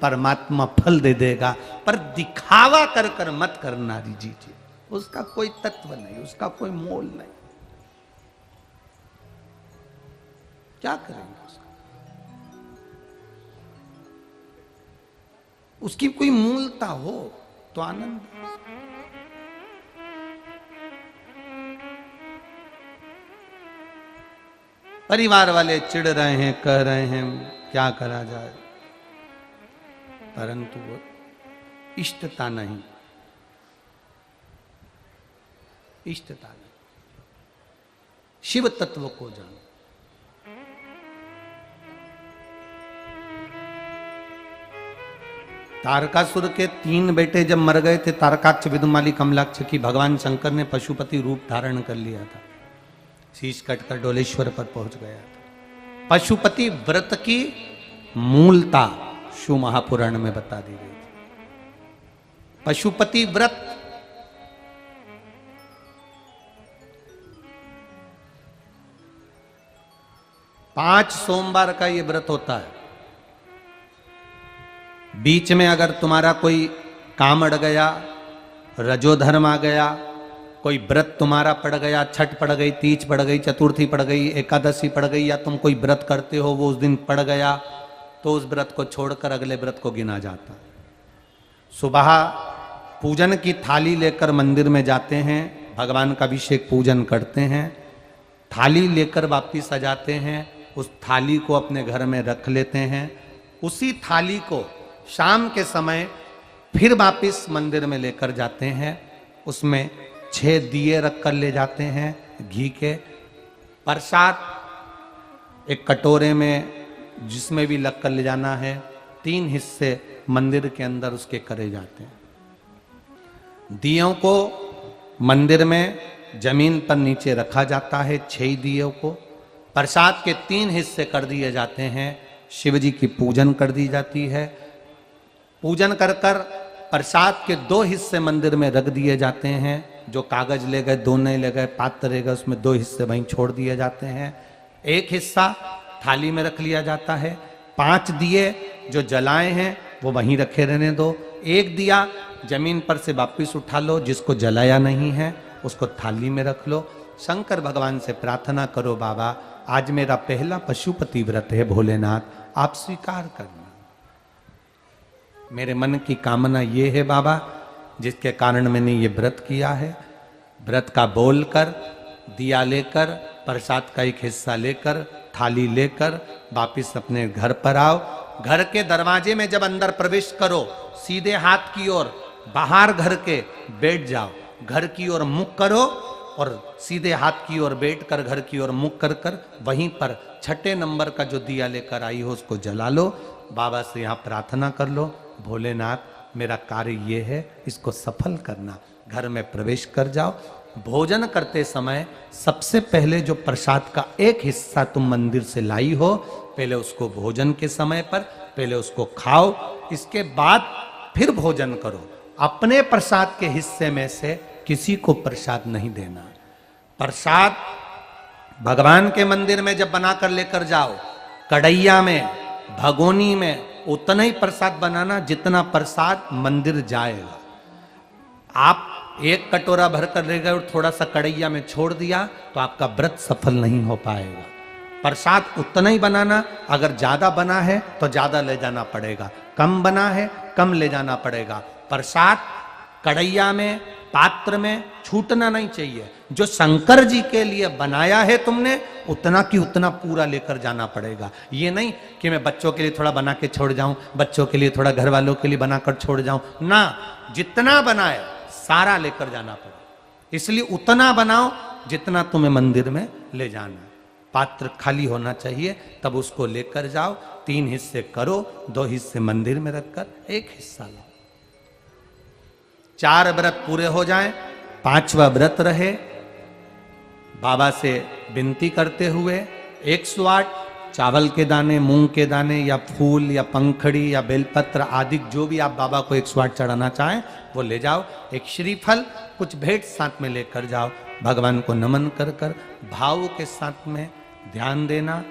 परमात्मा फल दे देगा, पर दिखावा कर कर मत करना दीजिए, उसका कोई तत्व नहीं, उसका कोई मोल नहीं। क्या करेंगे उसका? उसकी कोई मूलता हो तो आनंद। परिवार वाले चिढ़ रहे हैं, कह रहे हैं, क्या करा जाए, परंतु वो इष्टता नहीं, इष्टता नहीं। शिव तत्व को जानो। तारकासुर के 3 बेटे जब मर गए थे, तारकाक्ष, विदुमाली, कमलाक्ष की, भगवान शंकर ने पशुपति रूप धारण कर लिया था, शीश कटकर डोलेश्वर पर पहुंच गया था। पशुपति व्रत की मूलता शिव महापुराण में बता दी गई थी। पशुपति व्रत पांच सोमवार का ये व्रत होता है। बीच में अगर तुम्हारा कोई काम अड़ गया, रजोधर्म आ गया, कोई व्रत तुम्हारा पड़ गया, छठ पड़ गई, तीज पड़ गई, चतुर्थी पड़ गई, एकादशी पड़ गई, या तुम कोई व्रत करते हो वो उस दिन पड़ गया, तो उस व्रत को छोड़कर अगले व्रत को गिना जाता। सुबह पूजन की थाली लेकर मंदिर में जाते हैं, भगवान का अभिषेक पूजन करते हैं, थाली लेकर वापिस आ जाते हैं, उस थाली को अपने घर में रख लेते हैं। उसी थाली को शाम के समय फिर वापिस मंदिर में लेकर जाते हैं, उसमें 6 दिए रख कर ले जाते हैं घी के। प्रसाद एक कटोरे में जिसमें भी लग कर ले जाना है, 3 हिस्से मंदिर के अंदर उसके करे जाते हैं। दियों को मंदिर में जमीन पर नीचे रखा जाता है, 6 दियों को। प्रसाद के 3 हिस्से कर दिए जाते हैं, शिव जी की पूजन कर दी जाती है। पूजन कर कर प्रसाद के 2 हिस्से मंदिर में रख दिए जाते हैं, जो कागज ले गए, दोने ले गए, पात्र ले गए, उसमें 2 हिस्से वहीं छोड़ दिए जाते हैं। 1 हिस्सा थाली में रख लिया जाता है। 5 दिए जो जलाए हैं वो वहीं रखे रहने दो। 1 दिया जमीन पर से वापिस उठा लो, जिसको जलाया नहीं है उसको थाली में रख लो। शंकर भगवान से प्रार्थना करो, बाबा आज मेरा पहला पशुपति व्रत है, भोलेनाथ आप स्वीकार करना। मेरे मन की कामना ये है बाबा, जिसके कारण मैंने ये व्रत किया है, व्रत का बोलकर, दिया लेकर, प्रसाद का एक हिस्सा लेकर, थाली लेकर वापिस अपने घर पर आओ। घर के दरवाजे में जब अंदर प्रवेश करो, सीधे हाथ की ओर बाहर घर के बैठ जाओ, घर की ओर मुख करो और सीधे हाथ की ओर बैठकर घर की ओर मुख कर कर वहीं पर छठे नंबर का जो दिया लेकर आई हो उसको जला लो। बाबा से यहाँ प्रार्थना कर लो, भोलेनाथ मेरा कार्य ये है, इसको सफल करना। घर में प्रवेश कर जाओ। भोजन करते समय सबसे पहले जो प्रसाद का एक हिस्सा तुम मंदिर से लाई हो, पहले उसको भोजन के समय पर पहले उसको खाओ, इसके बाद फिर भोजन करो। अपने प्रसाद के हिस्से में से किसी को प्रसाद नहीं देना। प्रसाद भगवान के मंदिर में जब बनाकर लेकर जाओ, कढ़ैया में, भगोनी में उतना ही प्रसाद बनाना जितना प्रसाद मंदिर जाएगा। आप एक कटोरा भरकर ले गए और थोड़ा सा कढ़ैया में छोड़ दिया तो आपका व्रत सफल नहीं हो पाएगा। प्रसाद उतना ही बनाना, अगर ज्यादा बना है तो ज्यादा ले जाना पड़ेगा, कम बना है कम ले जाना पड़ेगा। प्रसाद कढ़ैया में, पात्र में छूटना नहीं चाहिए। जो शंकर जी के लिए बनाया है तुमने, उतना की उतना पूरा लेकर जाना पड़ेगा। ये नहीं कि मैं बच्चों के लिए थोड़ा बना के छोड़ जाऊं, बच्चों के लिए थोड़ा घर वालों के लिए बनाकर छोड़ जाऊं ना, जितना बनाए सारा लेकर जाना पड़ेगा। इसलिए उतना बनाओ जितना तुम्हें मंदिर में ले जाना। पात्र खाली होना चाहिए, तब उसको लेकर जाओ। 3 हिस्से करो, 2 हिस्से मंदिर में रखकर 1 हिस्सा लो। 4 व्रत पूरे हो जाएं, 5वां व्रत रहे। बाबा से विनती करते हुए 108 चावल के दाने, मूंग के दाने या फूल या पंखड़ी या बेलपत्र आदि जो भी आप बाबा को 108 चढ़ाना चाहें वो ले जाओ। एक श्रीफल, कुछ भेंट साथ में लेकर जाओ। भगवान को नमन कर कर भाव के साथ में ध्यान देना।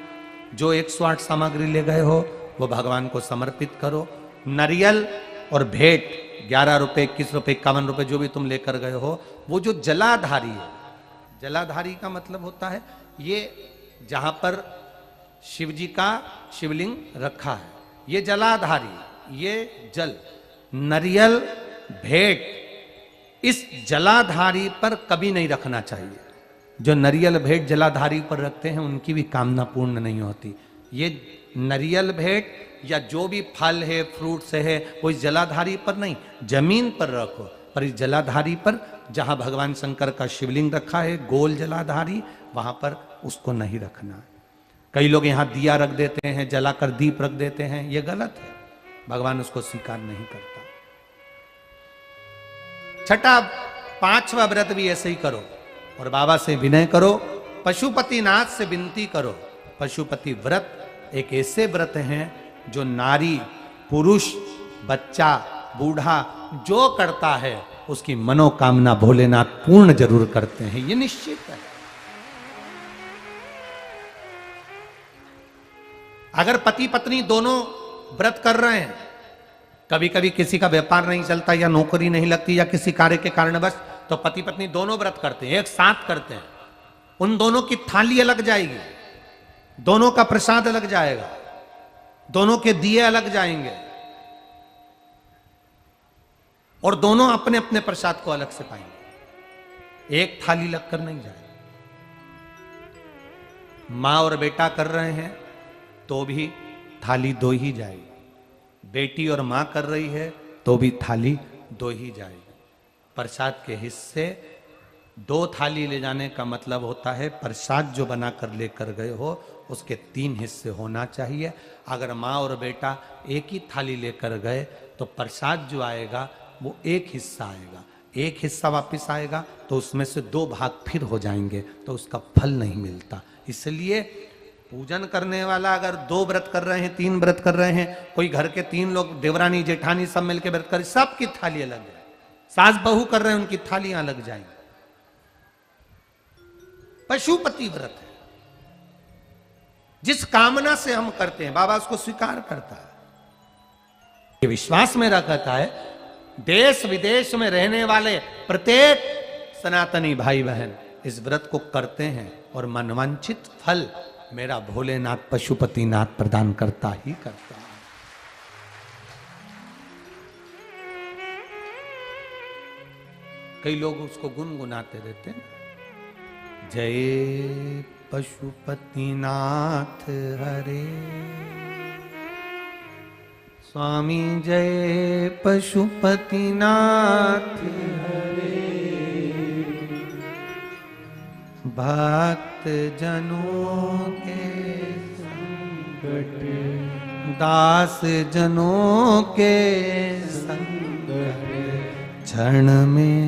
जो 108 सामग्री ले गए हो वो भगवान को समर्पित करो। नारियल और भेंट 11 रुपए, 21 रुपए, 51 रुपए जो भी तुम लेकर गए हो, वो जो जलाधारी है, जलाधारी का मतलब होता है ये जहां पर शिव जी का शिवलिंग रखा है, ये जलाधारी, ये जल, नारियल, भेंट इस जलाधारी पर कभी नहीं रखना चाहिए। जो नारियल भेंट जलाधारी पर रखते हैं उनकी भी कामना पूर्ण नहीं होती। ये नारियल भेंट या जो भी फल है, फ्रूट्स है, वो इस जलाधारी पर नहीं, जमीन पर रखो। पर इस जलाधारी पर जहां भगवान शंकर का शिवलिंग रखा है, गोल जलाधारी, वहां पर उसको नहीं रखना। कई लोग यहां दिया रख देते हैं, जलाकर दीप रख देते हैं, ये गलत है, भगवान उसको स्वीकार नहीं करता। छठा 5वां व्रत भी ऐसे ही करो और बाबा से विनय करो, पशुपतिनाथ से विनती करो। पशुपति व्रत एक ऐसे व्रत हैं जो नारी, पुरुष, बच्चा, बूढ़ा जो करता है उसकी मनोकामना भोलेनाथ पूर्ण जरूर करते हैं, ये निश्चित है। अगर पति पत्नी दोनों व्रत कर रहे हैं, कभी कभी किसी का व्यापार नहीं चलता या नौकरी नहीं लगती या किसी कार्य के कारणवश, तो पति पत्नी दोनों व्रत करते हैं, एक साथ करते हैं, उन दोनों की थाली अलग जाएगी, दोनों का प्रसाद अलग जाएगा, दोनों के दिए अलग जाएंगे और दोनों अपने अपने प्रसाद को अलग से पाएंगे, एक थाली लगकर नहीं जाएगी। मां और बेटा कर रहे हैं तो भी थाली 2 ही जाएगी, बेटी और मां कर रही है तो भी थाली 2 ही जाएगी। प्रसाद के हिस्से 2 थाली ले जाने का मतलब होता है प्रसाद जो बनाकर लेकर गए हो उसके 3 हिस्से होना चाहिए। अगर माँ और बेटा एक ही थाली लेकर गए तो प्रसाद जो आएगा वो 1 हिस्सा आएगा, 1 हिस्सा वापस आएगा तो उसमें से 2 भाग फिर हो जाएंगे, तो उसका फल नहीं मिलता। इसलिए पूजन करने वाला अगर 2 व्रत कर रहे हैं, 3 व्रत कर रहे हैं, कोई घर के 3 लोग, देवरानी जेठानी सब मिलकर व्रत कर, सबकी थाली अलग है, सास बहू कर रहे हैं उनकी थालियां अलग जाएंगी। पशुपति व्रत है, जिस कामना से हम करते हैं बाबा उसको स्वीकार करता है। ये विश्वास मेरा कहता है देश विदेश में रहने वाले प्रत्येक सनातनी भाई बहन इस व्रत को करते हैं और मनवांछित फल मेरा भोलेनाथ पशुपतिनाथ प्रदान करता ही करता है। कई लोग उसको गुनगुनाते रहते हैं। जय पशुपतिनाथ हरे, स्वामी जय पशुपतिनाथ हरे, भक्त जनों के संकट दास जनों के संकट क्षण में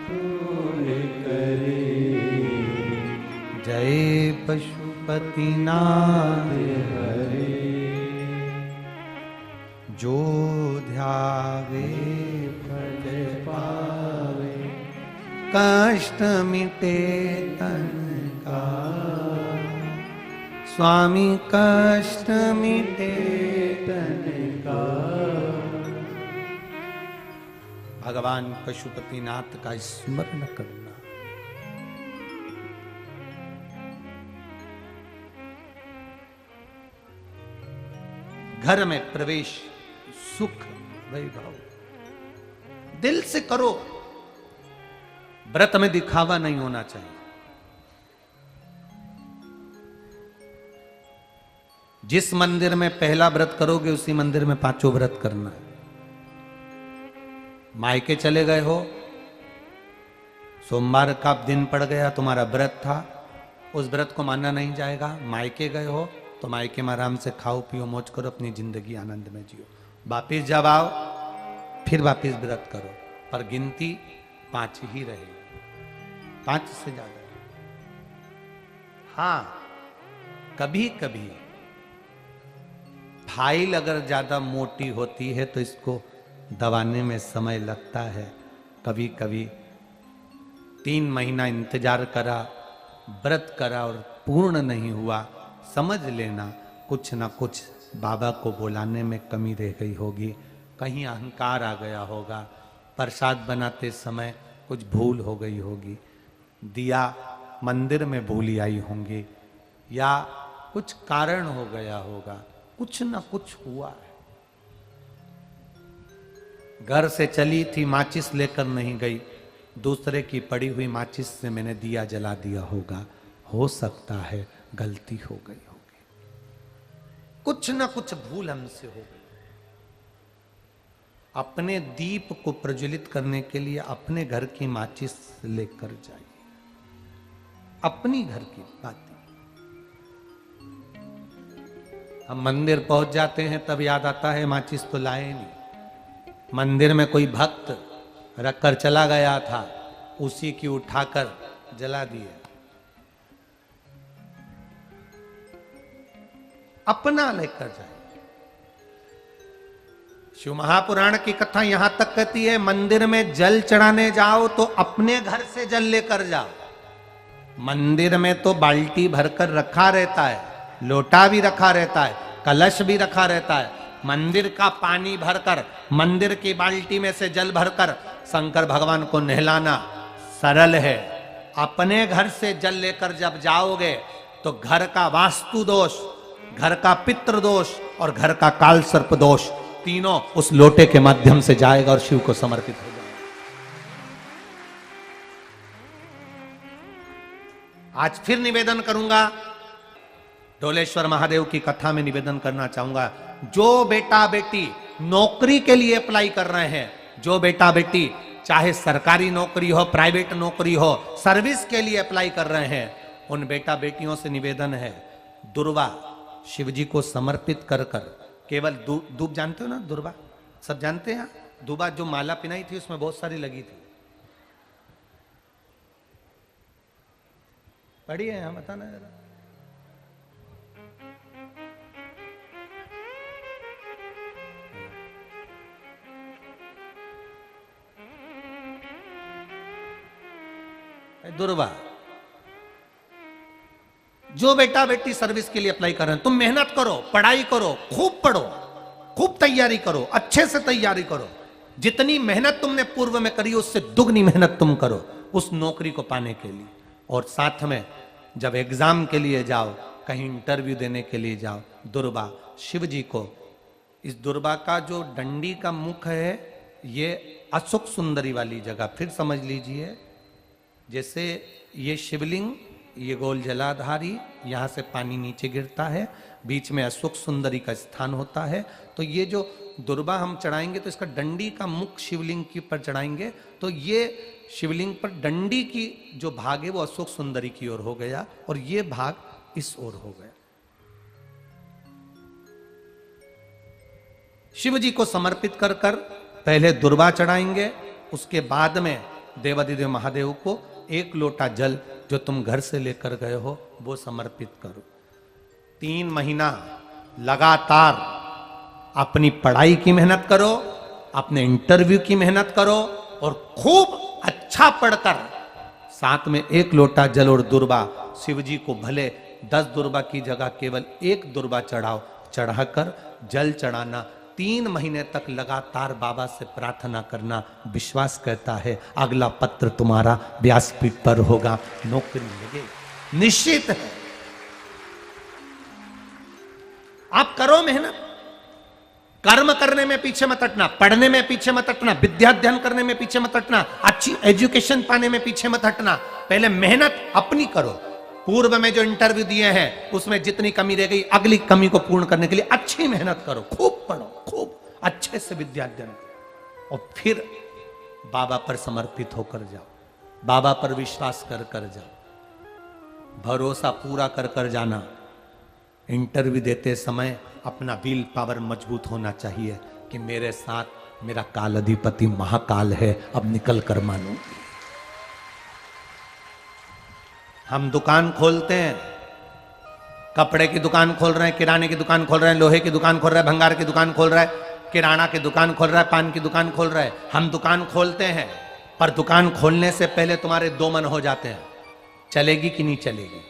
दूर करे। जय पशुपतिनाथ हरे, जो ध्यावे फल पावे, कष्ट मिटे तन का, स्वामी कष्ट मिटे तन का। भगवान पशुपतिनाथ का स्मरण करना। घर में प्रवेश, सुख वैभव दिल से करो, व्रत में दिखावा नहीं होना चाहिए। जिस मंदिर में पहला व्रत करोगे उसी मंदिर में पांचों व्रत करना है। मायके चले गए हो, सोमवार का दिन पड़ गया, तुम्हारा व्रत था, उस व्रत को मानना नहीं जाएगा। मायके गए हो तो मायके में आराम से खाओ पियो मौज करो, अपनी जिंदगी आनंद में जियो। वापिस जब आओ फिर वापिस व्रत करो, पर गिनती 5 ही रहेगी, 5 से ज्यादा। हाँ, कभी कभी फाइल अगर ज्यादा मोटी होती है तो इसको दबाने में समय लगता है। कभी कभी 3 महीना इंतजार करा, व्रत करा और पूर्ण नहीं हुआ, समझ लेना कुछ ना कुछ बाबा को बुलाने में कमी रह गई होगी, कहीं अहंकार आ गया होगा, प्रसाद बनाते समय कुछ भूल हो गई होगी, दिया मंदिर में भूली आई होंगी, या कुछ कारण हो गया होगा, कुछ ना कुछ हुआ है। घर से चली थी, माचिस लेकर नहीं गई, दूसरे की पड़ी हुई माचिस से मैंने दिया जला दिया होगा, हो सकता है गलती हो गई होगी, कुछ ना कुछ भूल हमसे हो गई। अपने दीप को प्रज्वलित करने के लिए अपने घर की माचिस लेकर जाइए, अपनी घर की बात। हम मंदिर पहुंच जाते हैं तब याद आता है माचिस तो लाए नहीं। मंदिर में कोई भक्त रखकर चला गया था, उसी की उठाकर जला दिया। अपना लेकर जाए। शिव महापुराण की कथा यहां तक कहती है, मंदिर में जल चढ़ाने जाओ तो अपने घर से जल लेकर जाओ। मंदिर में तो बाल्टी भरकर रखा रहता है, लोटा भी रखा रहता है, कलश भी रखा रहता है। मंदिर का पानी भरकर, मंदिर की बाल्टी में से जल भरकर शंकर भगवान को नहलाना सरल है। अपने घर से जल लेकर जब जाओगे तो घर का वास्तु दोष, घर का पितृ दोष और घर का काल सर्प दोष तीनों उस लोटे के माध्यम से जाएगा और शिव को समर्पित हो जाएगा। आज फिर निवेदन करूंगा, ढोलेश्वर महादेव की कथा में निवेदन करना चाहूंगा, जो बेटा बेटी नौकरी के लिए अप्लाई कर रहे हैं, जो बेटा बेटी चाहे सरकारी नौकरी हो, प्राइवेट नौकरी हो, सर्विस के लिए अप्लाई कर रहे हैं, उन बेटा बेटियों से निवेदन है, दुर्वा शिव जी को समर्पित कर कर, केवल दूब जानते हो ना, दुर्वा सब जानते हैं। दुबा जो माला पिनाई थी उसमें बहुत सारी लगी थी, पढ़ी है यहाँ, बताना जरा। दुर्वा, जो बेटा बेटी सर्विस के लिए अप्लाई कर रहे हैं, तुम मेहनत करो, पढ़ाई करो, खूब पढ़ो, खूब तैयारी करो, अच्छे से तैयारी करो। जितनी मेहनत तुमने पूर्व में करी उससे दुगनी मेहनत तुम करो उस नौकरी को पाने के लिए। और साथ में जब एग्जाम के लिए जाओ, कहीं इंटरव्यू देने के लिए जाओ, दुर्वा शिव जी को, इस दुर्वा का जो डंडी का मुख है ये अशोक सुंदरी वाली जगह फिर समझ लीजिए। जैसे ये शिवलिंग, ये गोल जलाधारी, यहाँ से पानी नीचे गिरता है, बीच में अशोक सुंदरी का स्थान होता है। तो ये जो दुर्बा हम चढ़ाएंगे तो इसका डंडी का मुख शिवलिंग के पर चढ़ाएंगे, तो ये शिवलिंग पर डंडी की जो भाग है वो अशोक सुंदरी की ओर हो गया और ये भाग इस ओर हो गया। शिव जी को समर्पित कर कर पहले दुर्बा चढ़ाएंगे, उसके बाद में देवाधिदेव महादेव को एक लोटा जल जो तुम घर से लेकर गए हो वो समर्पित करो। 3 महीना लगातार अपनी पढ़ाई की मेहनत करो, अपने इंटरव्यू की मेहनत करो और खूब अच्छा पढ़कर साथ में 1 लोटा जल और दुर्बा, शिव जी को भले 10 दुर्बा की जगह केवल 1 दुर्बा चढ़ाओ, चढ़ाकर जल चढ़ाना। 3 महीने तक लगातार बाबा से प्रार्थना करना। विश्वास कहता है अगला पत्र तुम्हारा व्यासपीठ पर होगा, नौकरी लगेगी, निश्चित है। आप करो मेहनत, कर्म करने में पीछे मत हटना, पढ़ने में पीछे मत हटना, विद्या अध्ययन करने में पीछे मत हटना, अच्छी एजुकेशन पाने में पीछे मत हटना। पहले मेहनत अपनी करो। पूर्व में जो इंटरव्यू दिए हैं उसमें जितनी कमी रह गई, अगली कमी को पूर्ण करने के लिए अच्छी मेहनत करो, खूब पढ़ो, खूब अच्छे से विद्या अध्ययन करो और फिर बाबा पर समर्पित होकर जाओ, बाबा पर विश्वास कर कर जाओ, भरोसा पूरा कर कर जाना। इंटरव्यू देते समय अपना विल पावर मजबूत होना चाहिए कि मेरे साथ मेरा काल अधिपति महाकाल है, अब निकल कर मानो। हम दुकान खोलते हैं, कपड़े की दुकान खोल रहे हैं, किराने की दुकान खोल रहे हैं, लोहे की दुकान खोल रहे हैं, भंगार की दुकान खोल रहा है, किराना की दुकान खोल रहा है, पान की दुकान खोल रहा है। हम दुकान खोलते हैं, पर दुकान खोलने से पहले तुम्हारे 2 मन हो जाते हैं, चलेगी कि नहीं चलेगी,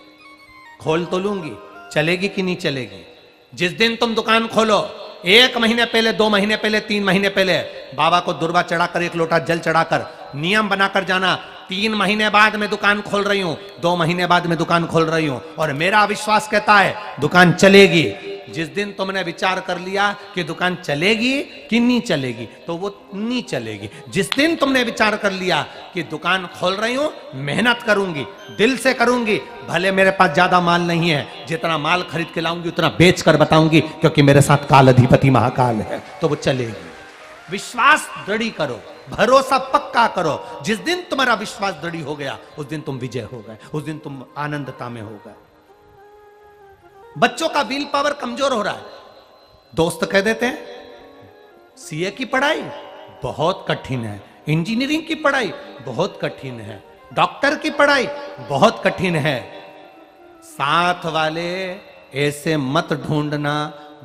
खोल तो लूंगी, चलेगी कि नहीं चलेगी। जिस दिन तुम दुकान खोलो 1 महीने पहले, 2 महीने पहले, 3 महीने पहले बाबा को दुर्बा चढ़ाकर 1 लोटा जल चढ़ाकर नियम बनाकर जाना, 3 महीने बाद मैं दुकान खोल रही हूं, 2 महीने बाद मैं दुकान खोल रही हूं और मेरा विश्वास कहता है दुकान चलेगी। जिस दिन तुमने विचार कर लिया कि दुकान चलेगी कि नहीं चलेगी, तो वो नहीं चलेगी। जिस दिन तुमने विचार कर लिया कि दुकान खोल रही हूं, मेहनत करूंगी, दिल से करूंगी, भले मेरे पास ज्यादा माल नहीं है, जितना माल खरीद के लाऊंगी उतना बेच कर बताऊंगी, क्योंकि मेरे साथ काल अधिपति महाकाल है, तो वो चलेगी। विश्वास दृढ़ करो, भरोसा पक्का करो। जिस दिन तुम्हारा विश्वास दृढ़ हो गया उस दिन तुम विजय हो गए, उस दिन तुम आनंदता में हो गए। बच्चों का विल पावर कमजोर हो रहा है, दोस्त कह देते हैं सीए की पढ़ाई बहुत कठिन है, इंजीनियरिंग की पढ़ाई बहुत कठिन है, डॉक्टर की पढ़ाई बहुत कठिन है। साथ वाले ऐसे मत ढूंढना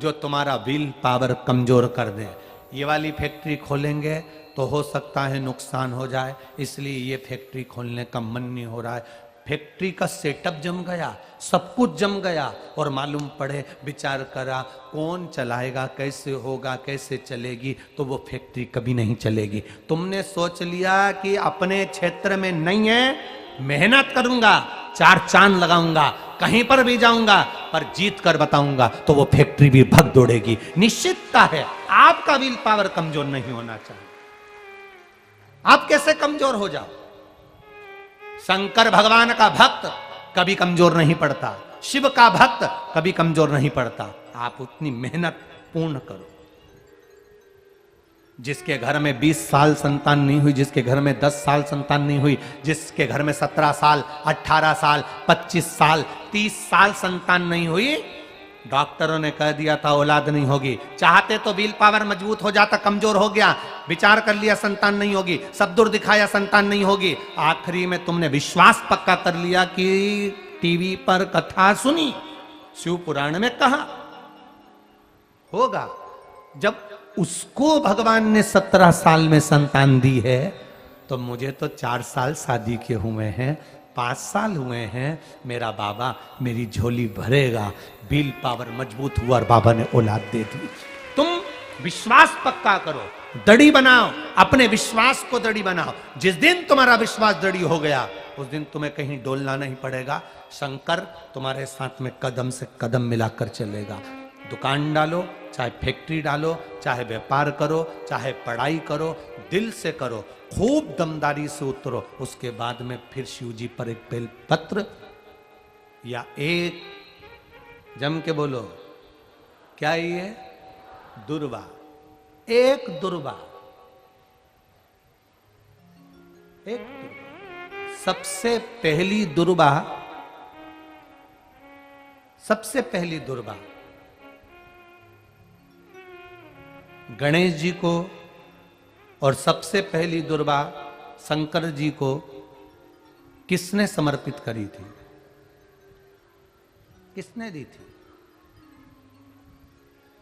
जो तुम्हारा विल पावर कमजोर कर दे। ये वाली फैक्ट्री खोलेंगे तो हो सकता है नुकसान हो जाए, इसलिए ये फैक्ट्री खोलने का मन नहीं हो रहा है। फैक्ट्री का सेटअप जम गया, सब कुछ जम गया और मालूम पड़े, विचार करा कौन चलाएगा, कैसे होगा, कैसे चलेगी, तो वो फैक्ट्री कभी नहीं चलेगी। तुमने सोच लिया कि अपने क्षेत्र में नहीं है, मेहनत करूंगा, 4 चांद लगाऊंगा, कहीं पर भी जाऊंगा, पर जीत कर बताऊंगा, तो वो फैक्ट्री भी भग दौड़ेगी। निश्चितता है आपका विल पावर कमजोर नहीं होना चाहिए। आप कैसे कमजोर हो जाओ? शंकर भगवान का भक्त कभी कमजोर नहीं पड़ता, शिव का भक्त कभी कमजोर नहीं पड़ता। आप उतनी मेहनत पूर्ण करो। जिसके घर में 20 साल संतान नहीं हुई, जिसके घर में 10 साल संतान नहीं हुई, जिसके घर में 17 साल, 18 साल, 25 साल, 30 साल संतान नहीं हुई, डॉक्टरों ने कह दिया था औलाद नहीं होगी। चाहते तो विल पावर मजबूत हो जाता, कमजोर हो गया, विचार कर लिया संतान नहीं होगी, सब दूर दिखाया संतान नहीं होगी, आखिरी में तुमने विश्वास पक्का कर लिया कि टीवी पर कथा सुनी, शिव पुराण में कहा होगा। जब उसको भगवान ने 17 साल में संतान दी है, तो मुझे तो 4 साल शादी के हुए हैं, 5 साल हुए हैं, मेरा बाबा मेरी झोली भरेगा। विल पावर मजबूत हुआ और बाबा ने औलाद दे दी। तुम विश्वास पक्का करो, दड़ी बनाओ, अपने विश्वास को दड़ी बनाओ। जिस दिन तुम्हारा विश्वास दड़ी हो गया उस दिन तुम्हें कहीं डोलना नहीं पड़ेगा। शंकर तुम्हारे साथ में कदम से कदम मिलाकर चलेगा। दुकान डालो, चाहे फैक्ट्री डालो, चाहे व्यापार करो, चाहे पढ़ाई करो, दिल से करो, खूब दमदारी से उतरो। उसके बाद में फिर शिव जी पर एक बेल पत्र या एक, जम के बोलो, क्या ये दुर्वा, एक दुर्वा, एक दुर्वा। सबसे पहली दुर्वा, सबसे पहली दुर्वा गणेश जी को, और सबसे पहली दुर्वा शंकर जी को किसने समर्पित करी थी? किसने दी थी?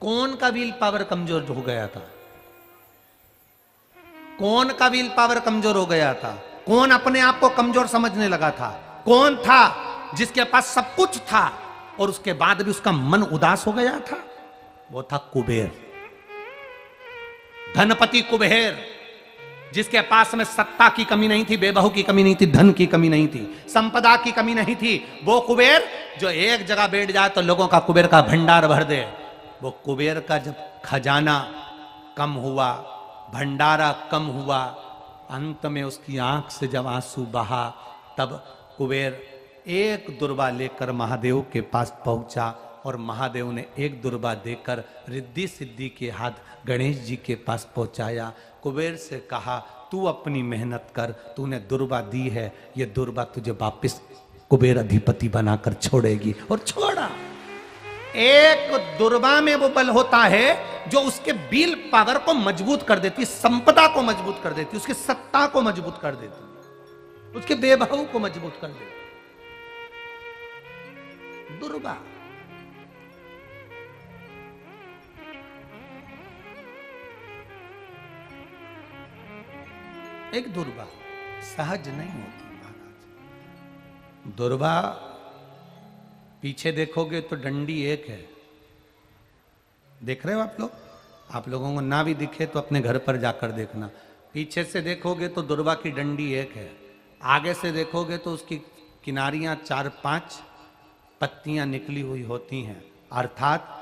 कौन का विल पावर कमजोर हो गया था? कौन का विल पावर कमजोर हो गया था? कौन अपने आप को कमजोर समझने लगा था? कौन था जिसके पास सब कुछ था और उसके बाद भी उसका मन उदास हो गया था? वो था कुबेर, धनपति कुबेर, जिसके पास में सत्ता की कमी नहीं थी, बेबहू की कमी नहीं थी, धन की कमी नहीं थी, संपदा की कमी नहीं थी। वो कुबेर जो एक जगह बैठ जाए तो लोगों का कुबेर का भंडार भर दे। वो कुबेर का जब खजाना कम हुआ, भंडारा कम हुआ, अंत में उसकी आंख से जब आंसू बहा, तब कुबेर एक दुर्वा लेकर महादेव के पास पहुंचा और महादेव ने एक दुर्वा देकर रिद्धि सिद्धि के हाथ गणेश जी के पास पहुंचाया। कुबेर से कहा, तू अपनी मेहनत कर, तूने दुर्वा दी है, ये दुर्वा तुझे वापिस कुबेर अधिपति बनाकर छोड़ेगी। और छोड़ा। एक दुर्वा में वो बल होता है जो उसके विल पावर को मजबूत कर देती, संपदा को मजबूत कर देती, उसकी सत्ता को मजबूत कर देती, उसके बेबहू को मजबूत कर देती। दुर्वा। एक दुर्वा सहज नहीं होती महाराज। दुर्वा पीछे देखोगे तो डंडी एक है, देख रहे हो आप लोग? आप लोगों को ना भी दिखे तो अपने घर पर जाकर देखना। पीछे से देखोगे तो दुर्वा की डंडी एक है, आगे से देखोगे तो उसकी किनारियां 4-5 पत्तियां निकली हुई होती हैं। अर्थात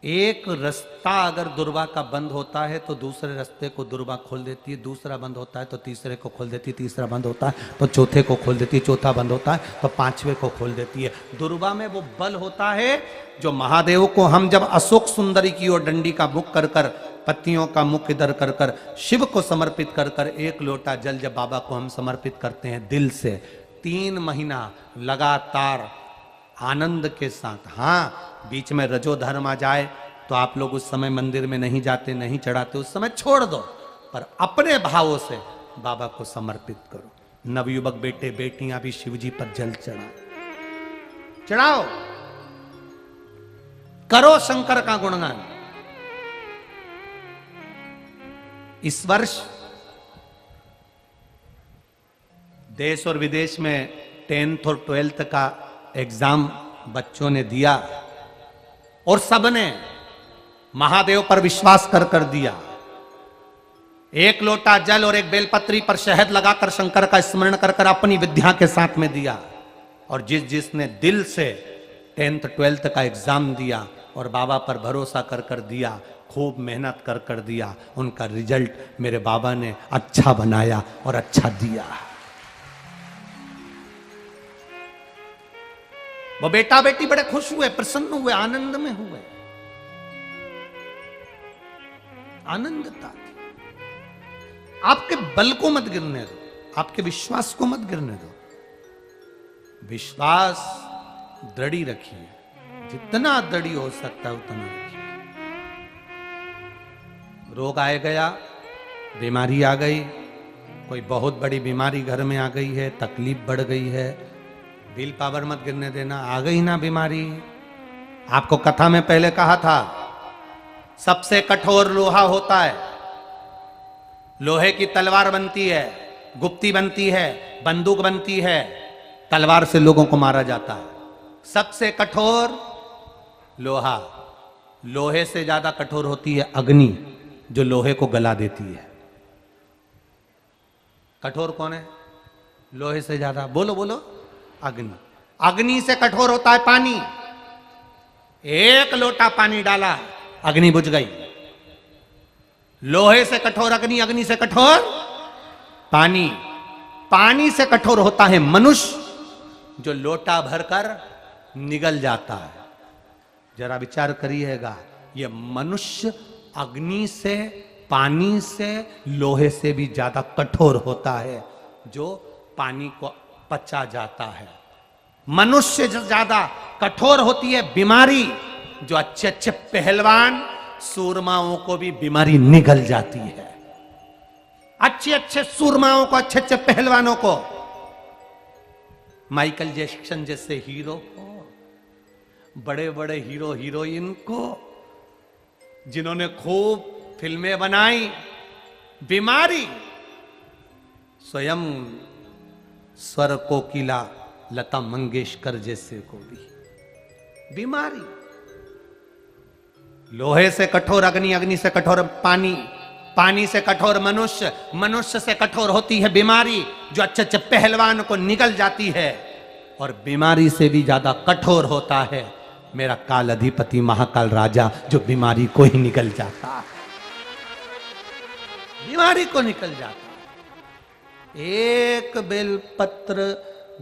एक रास्ता अगर दुर्वा का बंद होता है तो दूसरे रास्ते को दुर्वा खोल देती है, दूसरा बंद होता है तो तीसरे को खोल देती है, तीसरा बंद होता है तो चौथे को खोल देती है, चौथा बंद होता है तो पांचवे को खोल देती है। दुर्वा में वो बल होता है जो महादेव को हम जब अशोक सुंदरी की ओर डंडी का मुख कर कर, पत्तियों का मुख इधर कर कर शिव को समर्पित कर कर, एक लोटा जल जब बाबा को हम समर्पित करते हैं दिल से, 3 महीना लगातार आनंद के साथ, हाँ बीच में रजो धर्म आ जाए तो आप लोग उस समय मंदिर में नहीं जाते, नहीं चढ़ाते, उस समय छोड़ दो, पर अपने भावों से बाबा को समर्पित करो। नवयुवक बेटे बेटियां भी शिव जी पर जल चढ़ाओ, करो शंकर का गुणगान। इस वर्ष देश और विदेश में 10th और 12th का एग्जाम बच्चों ने दिया और सबने महादेव पर विश्वास कर कर दिया। एक लोटा जल और एक बेलपत्री पर शहद लगाकर शंकर का स्मरण कर कर अपनी विद्या के साथ में दिया। और जिसने दिल से 10th 12th का एग्जाम दिया और बाबा पर भरोसा कर कर दिया, खूब मेहनत कर कर दिया, उनका रिजल्ट मेरे बाबा ने अच्छा बनाया और अच्छा दिया। वो बेटा बेटी बड़े खुश हुए, प्रसन्न हुए, आनंद में हुए, आनंदता थी। आपके बल को मत गिरने दो, आपके विश्वास को मत गिरने दो। विश्वास दृढ़ी रखिए, जितना दृढ़ी हो सकता है उतना रखिए। रोग आए गया, बीमारी आ गई, कोई बहुत बड़ी बीमारी घर में आ गई है, तकलीफ बढ़ गई है, विल पावर मत गिरने देना। आ गई ना बीमारी, आपको कथा में पहले कहा था, सबसे कठोर लोहा होता है, लोहे की तलवार बनती है, गुप्ती बनती है, बंदूक बनती है, तलवार से लोगों को मारा जाता है। सबसे कठोर लोहा, लोहे से ज्यादा कठोर होती है अग्नि, जो लोहे को गला देती है। कठोर कौन है लोहे से ज्यादा? बोलो बोलो, अग्नि। अग्नि से कठोर होता है पानी। एक लोटा पानी डाला, अग्नि बुझ गई। लोहे से कठोर अग्नि, अग्नि से कठोर पानी, पानी से कठोर होता है मनुष्य, जो लोटा भरकर निगल जाता है। जरा विचार करिएगा, ये मनुष्य अग्नि से, पानी से, लोहे से भी ज्यादा कठोर होता है, जो पानी को पचा जाता है। मनुष्य से ज्यादा कठोर होती है बीमारी, जो अच्छे अच्छे पहलवान सूरमाओं को भी बीमारी निगल जाती है। अच्छे अच्छे सूरमाओं को, अच्छे अच्छे पहलवानों को, माइकल जैक्सन जैसे हीरो को, बड़े बड़े हीरो हीरोइन को, जिन्होंने खूब फिल्में बनाई, बीमारी स्वयं स्वर कोकिला लता मंगेशकर जैसे को भी बीमारी। लोहे से कठोर अग्नि, अग्नि से कठोर पानी, पानी से कठोर मनुष्य, मनुष्य से कठोर होती है बीमारी, जो अच्छे अच्छे पहलवान को निगल जाती है। और बीमारी से भी ज्यादा कठोर होता है मेरा काल अधिपति महाकाल राजा, जो बीमारी को ही निकल जाता है, बीमारी को निकल जाता है। एक बेलपत्र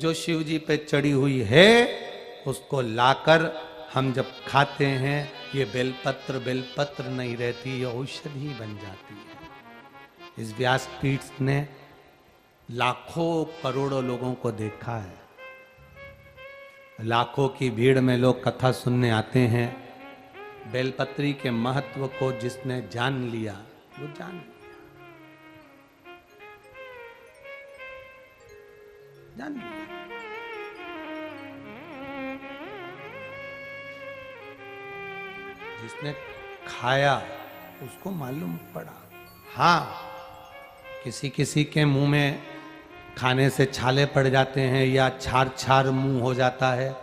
जो शिव जी पे चढ़ी हुई है, उसको लाकर हम जब खाते हैं, ये बेलपत्र बेलपत्र नहीं रहती, ये औषधि बन जाती है। इस व्यासपीठ ने लाखों करोड़ों लोगों को देखा है, लाखों की भीड़ में लोग कथा सुनने आते हैं। बेलपत्री के महत्व को जिसने जान लिया, वो जान लिया, जान लिया। जिसने खाया उसको मालूम पड़ा। हाँ, किसी किसी के मुंह में खाने से छाले पड़ जाते हैं, या छार छार मुंह हो जाता है,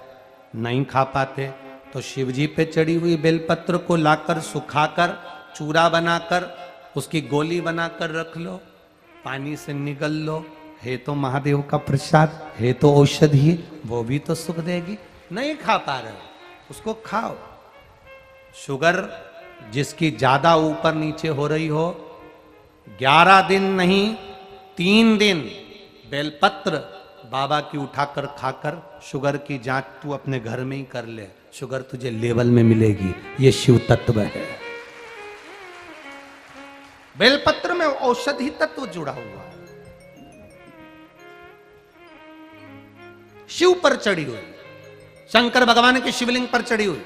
नहीं खा पाते, तो शिवजी पे चढ़ी हुई बेलपत्र को लाकर सुखाकर चूरा बनाकर उसकी गोली बनाकर रख लो, पानी से निगल लो, है तो महादेव का प्रसाद, है तो औषधि, वो भी तो सुख देगी। नहीं खा पा रहे, उसको खाओ। शुगर जिसकी ज्यादा ऊपर नीचे हो रही हो, 11 दिन नहीं 3 दिन बेलपत्र बाबा की उठाकर खाकर शुगर की जांच तू अपने घर में ही कर ले, शुगर तुझे लेवल में मिलेगी। ये शिव तत्व है। बेलपत्र में औषधि तत्व जुड़ा हुआ है। शिव पर चढ़ी हुई, शंकर भगवान के शिवलिंग पर चढ़ी हुई,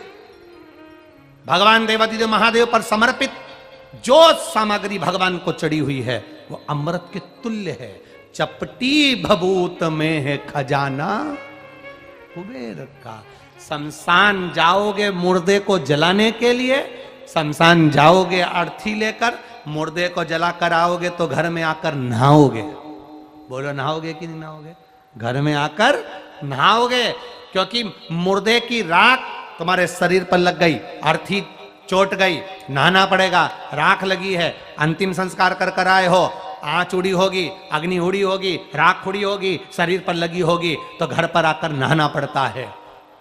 भगवान देवादिदेव महादेव पर समर्पित जो सामग्री भगवान को चढ़ी हुई है, वो अमृत के तुल्य है। चपटी भभूत में है खजाना कुबेर का। शमशान जाओगे मुर्दे को जलाने के लिए, शमशान जाओगे अर्थी लेकर, मुर्दे को जलाकर आओगे तो घर में आकर नहाओगे। बोलो नहाओगे कि नहीं नहाओगे? घर में आकर नहाओगे, क्योंकि मुर्दे की राख तुम्हारे शरीर पर लग गई, अर्थी चोट गई, नहाना पड़ेगा, राख लगी है, अंतिम संस्कार कर कर आए हो, आंच उड़ी होगी, अग्नि उड़ी होगी, राख उड़ी होगी, शरीर पर लगी होगी, तो घर पर आकर नहाना पड़ता है।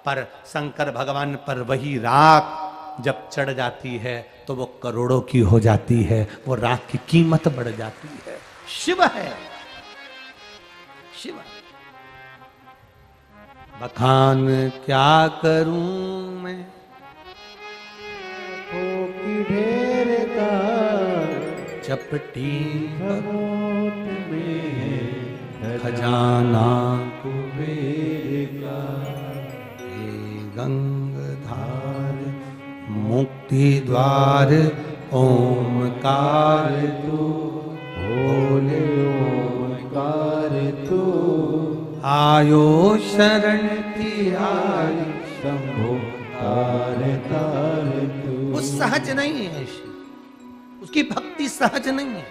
पर शंकर भगवान पर वही राख जब चढ़ जाती है तो वो करोड़ों की हो जाती है, वो राख की कीमत बढ़ जाती है। शिव है, शिव। बखान क्या करूं मैं की ढेर का, चपटी भभूत में है खजाना कुबेर का। हे गंगधार मुक्ति द्वार ओमकार तू, बोले ओमकार तू, आयो शरण तिहारी। शंभो तार तार तू। वो सहज नहीं है शिव, उसकी भक्ति सहज नहीं है।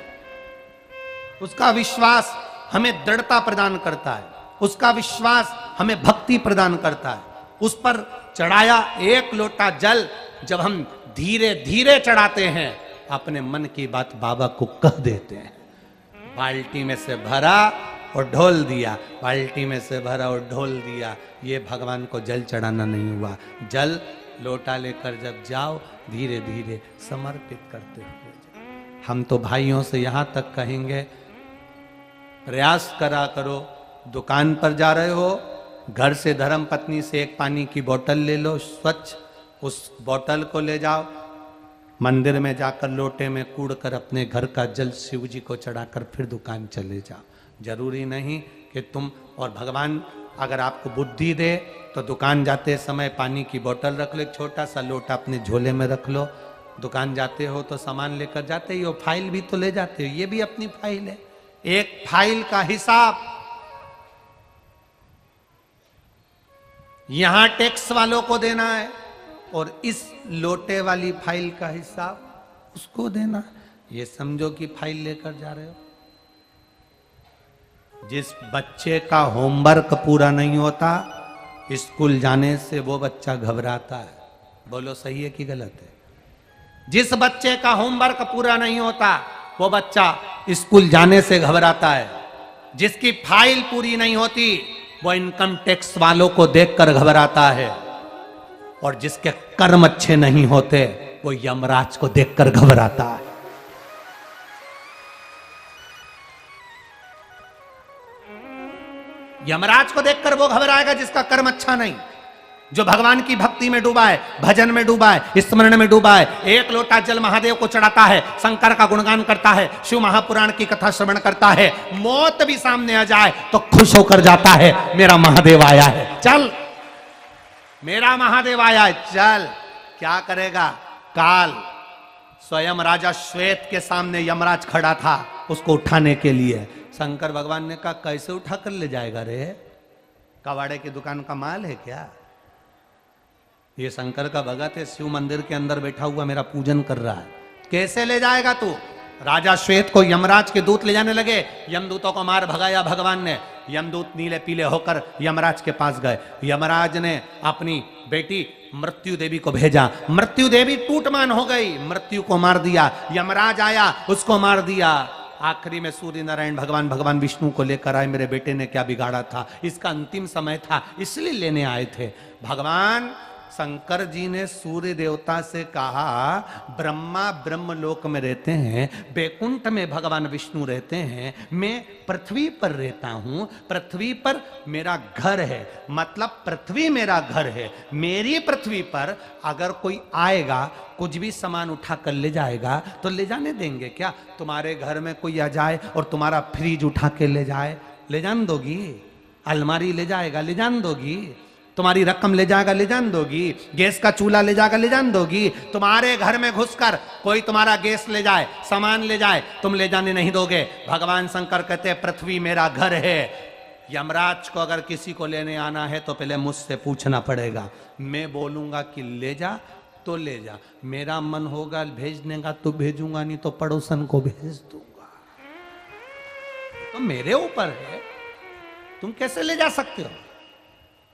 उसका विश्वास हमें दृढ़ता प्रदान करता है, उसका विश्वास हमें भक्ति प्रदान करता है। उस पर चढ़ाया एक लोटा जल जब हम धीरे धीरे चढ़ाते हैं, अपने मन की बात बाबा को कह देते हैं। बाल्टी में से भरा और ढोल दिया, बाल्टी में से भरा और ढोल दिया, ये भगवान को जल चढ़ाना नहीं हुआ। जल लोटा लेकर जब जाओ धीरे धीरे समर्पित करते हुए जाओ। हम तो भाइयों से यहां तक कहेंगे, प्रयास करा करो, दुकान पर जा रहे हो, घर से धर्म पत्नी से एक पानी की बोतल ले लो स्वच्छ, उस बोतल को ले जाओ, मंदिर में जाकर लोटे में कूड़ कर अपने घर का जल शिव जी को चढ़ाकर फिर दुकान चले जाओ। जरूरी नहीं कि तुम, और भगवान अगर आपको बुद्धि दे तो दुकान जाते समय पानी की बोतल रख लो, एक छोटा सा लोटा अपने झोले में रख लो। दुकान जाते हो तो सामान लेकर जाते ही हो, फाइल भी तो ले जाते हो, ये भी अपनी फाइल है। एक फाइल का हिसाब यहां टैक्स वालों को देना है और इस लोटे वाली फाइल का हिसाब उसको देना। ये समझो कि फाइल लेकर जा रहे हो। जिस बच्चे का होमवर्क पूरा नहीं होता स्कूल जाने से वो बच्चा घबराता है। बोलो सही है कि गलत है? जिस बच्चे का होमवर्क पूरा नहीं होता वो बच्चा स्कूल जाने से घबराता है। जिसकी फाइल पूरी नहीं होती वो इनकम टैक्स वालों को देखकर घबराता है, और जिसके कर्म अच्छे नहीं होते वो यमराज को देखकर घबराता है। यमराज को देखकर वो घबराएगा जिसका कर्म अच्छा नहीं, जो भगवान की भक्ति में डूबा है, भजन में डूबा है, स्मरण में डूबा है, एक लोटा जल महादेव को चढ़ाता है, शंकर का गुणगान करता है, शिव महापुराण की कथा श्रवण करता है, मौत भी सामने आ जाए तो खुश होकर जाता है, मेरा महादेव आया है, चल मेरा महादेव आया है, चल। क्या करेगा? काल स्वयं राजा श्वेत के सामने यमराज खड़ा था उसको उठाने के लिए। शंकर भगवान ने कहा कैसे उठा कर ले जाएगा रे? कबाड़े की दुकान का माल है क्या? ये शंकर का भगत है, शिव मंदिर के अंदर बैठा हुआ मेरा पूजन कर रहा है, कैसे ले जाएगा तू? राजा श्वेत को यमराज के दूत ले जाने लगे, यमदूतों को मार भगाया भगवान ने। यमदूत नीले पीले होकर यमराज के पास गए। यमराज ने अपनी बेटी मृत्यु देवी को भेजा, मृत्यु देवी टूटमान हो गई, मृत्यु को मार दिया। यमराज आया, उसको मार दिया। आखिरी में सूर्य नारायण भगवान विष्णु को लेकर आए। मेरे बेटे ने क्या बिगाड़ा था, इसका अंतिम समय था इसलिए लेने आए थे। भगवान शंकर जी ने सूर्य देवता से कहा ब्रह्मा ब्रह्म लोक में रहते हैं, बैकुंठ में भगवान विष्णु रहते हैं, मैं पृथ्वी पर रहता हूं, पृथ्वी पर मेरा घर है, मतलब पृथ्वी मेरा घर है। मेरी पृथ्वी पर अगर कोई आएगा कुछ भी सामान उठा कर ले जाएगा तो ले जाने देंगे क्या? तुम्हारे घर में कोई आ जाए और तुम्हारा फ्रिज उठा के ले जाए, ले जान दोगी? अलमारी ले जाएगा, ले जान दोगी? तुम्हारी रकम ले जाएगा, ले जान दोगी? गैस का चूल्हा ले जाएगा, ले जान दोगी? तुम्हारे घर में घुसकर कोई तुम्हारा गैस ले जाए, सामान ले जाए, तुम ले जाने नहीं दोगे? भगवान शंकर कहते हैं पृथ्वी मेरा घर है। यमराज को अगर किसी को लेने आना है तो पहले मुझसे पूछना पड़ेगा। मैं बोलूंगा कि ले जा तो ले जा, मेरा मन होगा भेजने का तो भेजूंगा, नहीं तो पड़ोसन को भेज दूंगा। तो मेरे ऊपर है, तुम कैसे ले जा सकते हो?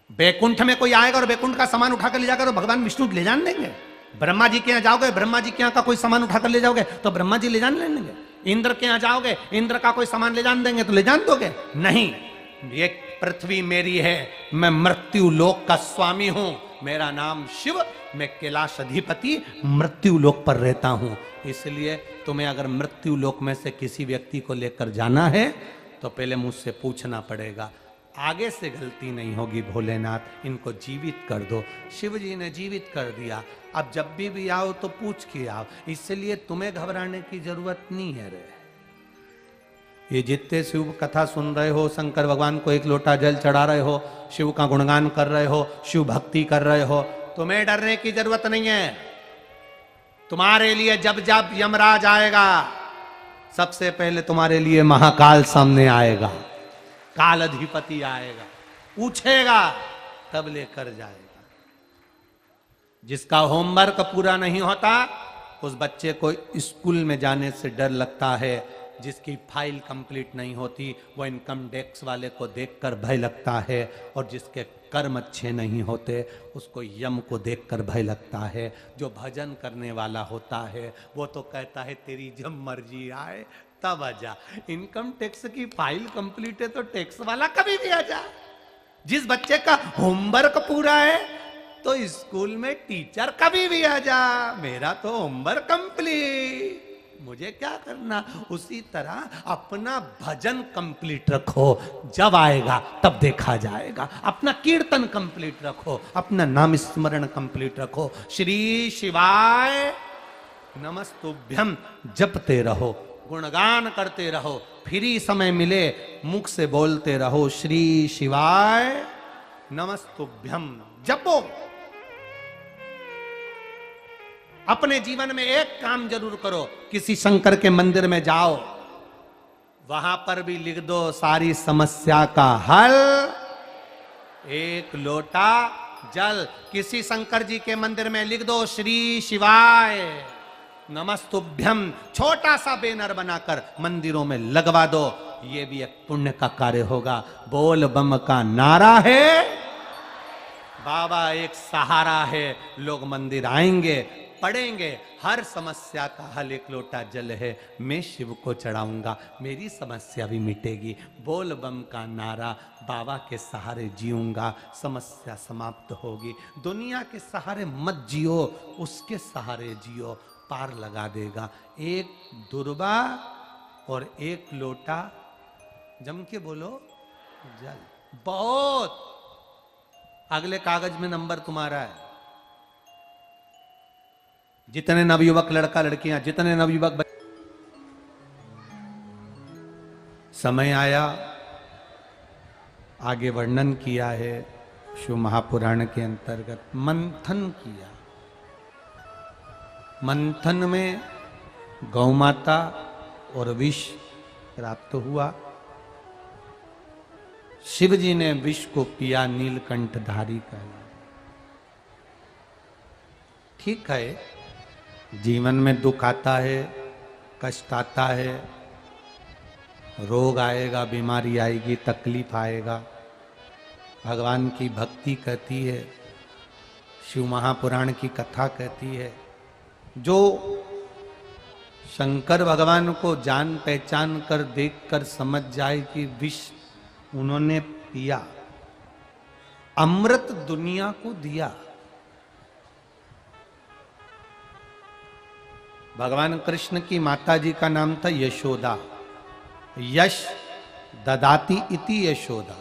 बैकुंठ में कोई आएगा और बैकुंठ का सामान उठाकर ले जाकर तो भगवान विष्णु ले जान देंगे। ब्रह्मा जी के यहाँ जाओगे, ब्रह्मा जी के यहाँ का कोई सामान उठाकर ले जाओगे तो ब्रह्मा जी ले जान लेंगे। इंद्र के यहाँ जाओगे, इंद्र का कोई सामान ले जान देंगे तो ले जान दोगे? नहीं, ये पृथ्वी मेरी है, मैं मृत्यु लोक का स्वामी हूं, मेरा नाम शिव, मैं कैलाश अधिपति मृत्यु लोक पर रहता हूं। इसलिए तुम्हें अगर मृत्यु लोक में से किसी व्यक्ति को लेकर जाना है तो पहले मुझसे पूछना पड़ेगा। आगे से गलती नहीं होगी। भोलेनाथ इनको जीवित कर दो। शिव जी ने जीवित कर दिया। अब जब भी आओ तो पूछ के आओ, इसलिए तुम्हें घबराने की जरूरत नहीं है रे। ये जितने शिव कथा सुन रहे हो, शंकर भगवान को एक लोटा जल चढ़ा रहे हो, शिव का गुणगान कर रहे हो, शिव भक्ति कर रहे हो, तुम्हें डरने की जरूरत नहीं है। तुम्हारे लिए जब जब यमराज आएगा सबसे पहले तुम्हारे लिए महाकाल सामने आएगा, काल अधिपति आएगा, पूछेगा तब लेकर जाएगा। जिसका होमवर्क पूरा नहीं होता उस बच्चे को स्कूल में जाने से डर लगता है। जिसकी फाइल कंप्लीट नहीं होती वो इनकम टैक्स वाले को देखकर भय लगता है, और जिसके कर्म अच्छे नहीं होते उसको यम को देखकर भय लगता है। जो भजन करने वाला होता है वो तो कहता है तेरी जब मर्जी आए तब आ जा। इनकम टैक्स की फाइल कंप्लीट है तो टैक्स वाला कभी भी आ जा। जिस बच्चे का होमवर्क पूरा है तो स्कूल में टीचर कभी भी आ जा, मेरा तो होमवर्क कंप्लीट, मुझे क्या करना। उसी तरह अपना भजन कंप्लीट रखो, जब आएगा तब देखा जाएगा। अपना कीर्तन कंप्लीट रखो, अपना नाम स्मरण कंप्लीट रखो। श्री शिवाय नमस्तुभ्यम जपते रहो, गुणगान करते रहो, फ्री समय मिले मुख से बोलते रहो श्री शिवाय नमस्तुभ्यम। जपो। अपने जीवन में एक काम जरूर करो, किसी शंकर के मंदिर में जाओ, वहां पर भी लिख दो सारी समस्या का हल, एक लोटा जल। किसी शंकर जी के मंदिर में लिख दो श्री शिवाय नमस्तुभ्यम, छोटा सा बैनर बनाकर मंदिरों में लगवा दो, ये भी एक पुण्य का कार्य होगा। बोल बम का नारा है, बाबा एक सहारा है, लोग मंदिर आएंगे, पढ़ेंगे, हर समस्या का हल एक लोटा जल है, मैं शिव को चढ़ाऊंगा, मेरी समस्या भी मिटेगी। बोल बम का नारा, बाबा के सहारे जीऊंगा, समस्या समाप्त होगी। दुनिया के सहारे मत जियो, उसके सहारे जियो, पार लगा देगा। एक दुर्बा और एक लोटा, जम के बोलो, जल। बहुत। अगले कागज में नंबर तुम्हारा है। जितने नवयुवक लड़का लड़कियां, जितने नवयुवक समय आया, आगे वर्णन किया है शिव महापुराण के अंतर्गत, मंथन किया। मंथन में गौ माता और विष प्राप्त हुआ। शिव जी ने विष को पिया, नीलकंठधारी कहला। ठीक है, जीवन में दुख आता है, कष्ट आता है, रोग आएगा, बीमारी आएगी, तकलीफ आएगा, भगवान की भक्ति कहती है, शिव महापुराण की कथा कहती है, जो शंकर भगवान को जान पहचान कर देख कर समझ जाए कि विष उन्होंने पिया, अमृत दुनिया को दिया। भगवान कृष्ण की माता जी का नाम था यशोदा। यश ददाती इति यशोदा,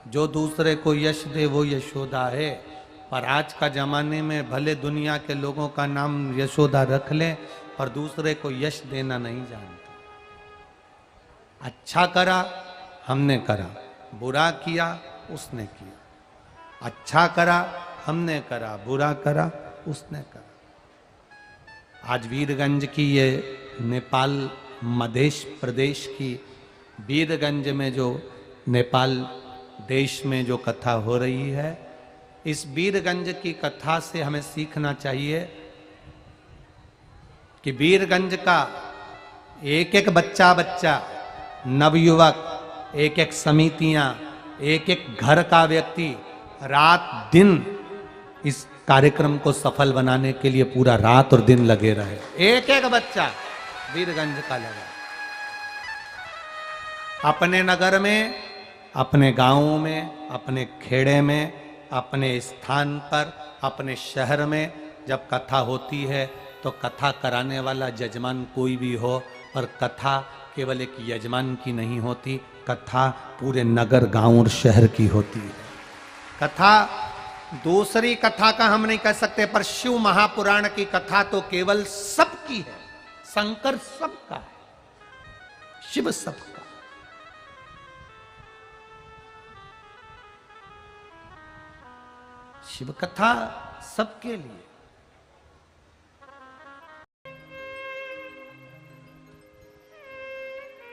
जो दूसरे को यश दे वो यशोदा है। पर आज का जमाने में भले दुनिया के लोगों का नाम यशोदा रख ले, पर दूसरे को यश देना नहीं जानते। अच्छा करा हमने करा, बुरा किया उसने किया। अच्छा करा हमने करा, बुरा करा उसने करा। आज वीरगंज की ये नेपाल मध्य प्रदेश की वीरगंज में जो नेपाल देश में जो कथा हो रही है, इस वीरगंज की कथा से हमें सीखना चाहिए कि वीरगंज का एक एक बच्चा बच्चा, नवयुवक, एक एक समितियां, एक एक घर का व्यक्ति रात दिन इस कार्यक्रम को सफल बनाने के लिए पूरा रात और दिन लगे रहे। एक एक बच्चा वीरगंज का लगा। अपने नगर में, अपने गांवों में, अपने खेड़े में, अपने स्थान पर, अपने शहर में जब कथा होती है तो कथा कराने वाला यजमान कोई भी हो, पर कथा केवल एक यजमान की नहीं होती, कथा पूरे नगर, गांव और शहर की होती है। कथा दूसरी कथा का हम नहीं कह सकते, पर शिव महापुराण की कथा तो केवल सबकी है। शंकर सबका है, शिव सबका। शिव कथा सबके लिए।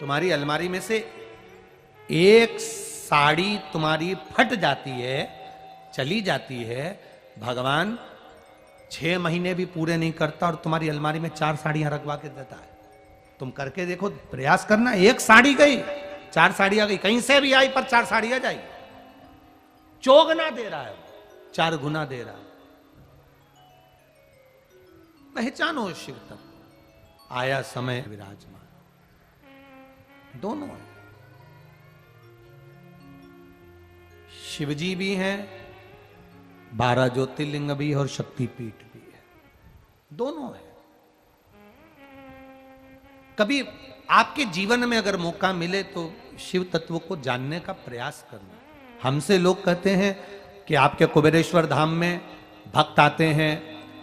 तुम्हारी अलमारी में से एक साड़ी तुम्हारी फट जाती है, चली जाती है, भगवान 6 महीने भी पूरे नहीं करता और तुम्हारी अलमारी में 4 साड़ियां रखवा के देता है। तुम करके देखो, प्रयास करना। एक साड़ी गई, 4 साड़ियां गई, कहीं से भी आई पर 4 साड़ियां जाई। चौगना दे रहा है, 4 गुना दे रहा है। पहचानो शिव तत्व। आया समय विराजमान दोनों है। शिवजी भी हैं, 12 ज्योतिर्लिंग भी है और शक्तिपीठ भी है, दोनों है। कभी आपके जीवन में अगर मौका मिले तो शिव तत्व को जानने का प्रयास करना। हमसे लोग कहते हैं कि आपके कुबेरेश्वर धाम में भक्त आते हैं,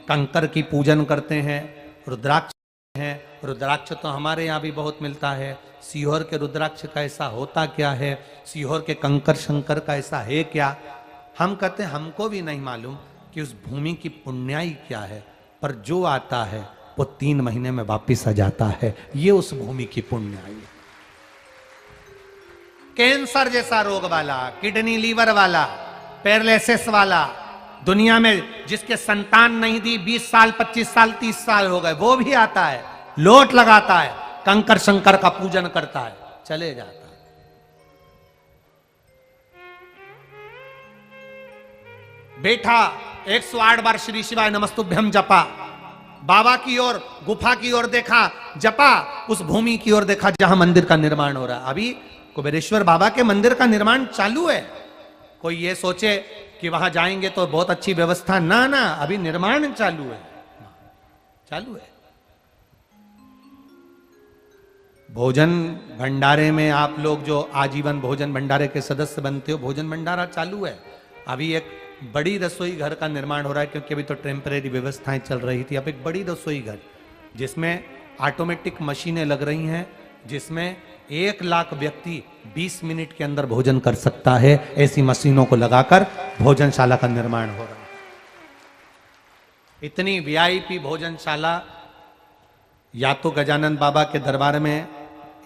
कंकर की पूजन करते हैं, रुद्राक्ष है। रुद्राक्ष तो हमारे यहाँ भी बहुत मिलता है। सीहोर के रुद्राक्ष का ऐसा होता क्या है, सीहोर के कंकर शंकर का ऐसा है क्या? हम कहते हैं हमको भी नहीं मालूम कि उस भूमि की पुण्याई क्या है, पर जो आता है वो 3 महीने में वापिस आ जाता है। ये उस भूमि की पुण्याई है। कैंसर जैसा रोग वाला, किडनी लीवर वाला, पैरालिसिस वाला, दुनिया में जिसके संतान नहीं दी, 20 साल 25 साल 30 साल हो गए, वो भी आता है, लोट लगाता है, कंकर शंकर का पूजन करता है, चले जाता है। बैठा 108 बार श्री शिवाय नमस्तुभ्यम जपा, बाबा की ओर, गुफा की ओर देखा, जपा, उस भूमि की ओर देखा जहां मंदिर का निर्माण हो रहा है। अभी कुबेरेश्वर बाबा के मंदिर का निर्माण चालू है। कोई ये सोचे कि वहां जाएंगे तो बहुत अच्छी व्यवस्था, ना ना, अभी निर्माण चालू है, चालू है। भोजन भंडारे में आप लोग जो आजीवन भोजन भंडारे के सदस्य बनते हो, भोजन भंडारा चालू है। अभी एक बड़ी रसोई घर का निर्माण हो रहा है, क्योंकि अभी तो टेम्परेरी व्यवस्थाएं चल रही थी। अब एक बड़ी रसोई घर जिसमें ऑटोमेटिक मशीनें लग रही हैं, जिसमें 1 लाख व्यक्ति 20 मिनट के अंदर भोजन कर सकता है। ऐसी मशीनों को लगाकर भोजनशाला का निर्माण हो रहा है। इतनी वीआईपी भोजनशाला या तो गजानन बाबा के दरबार में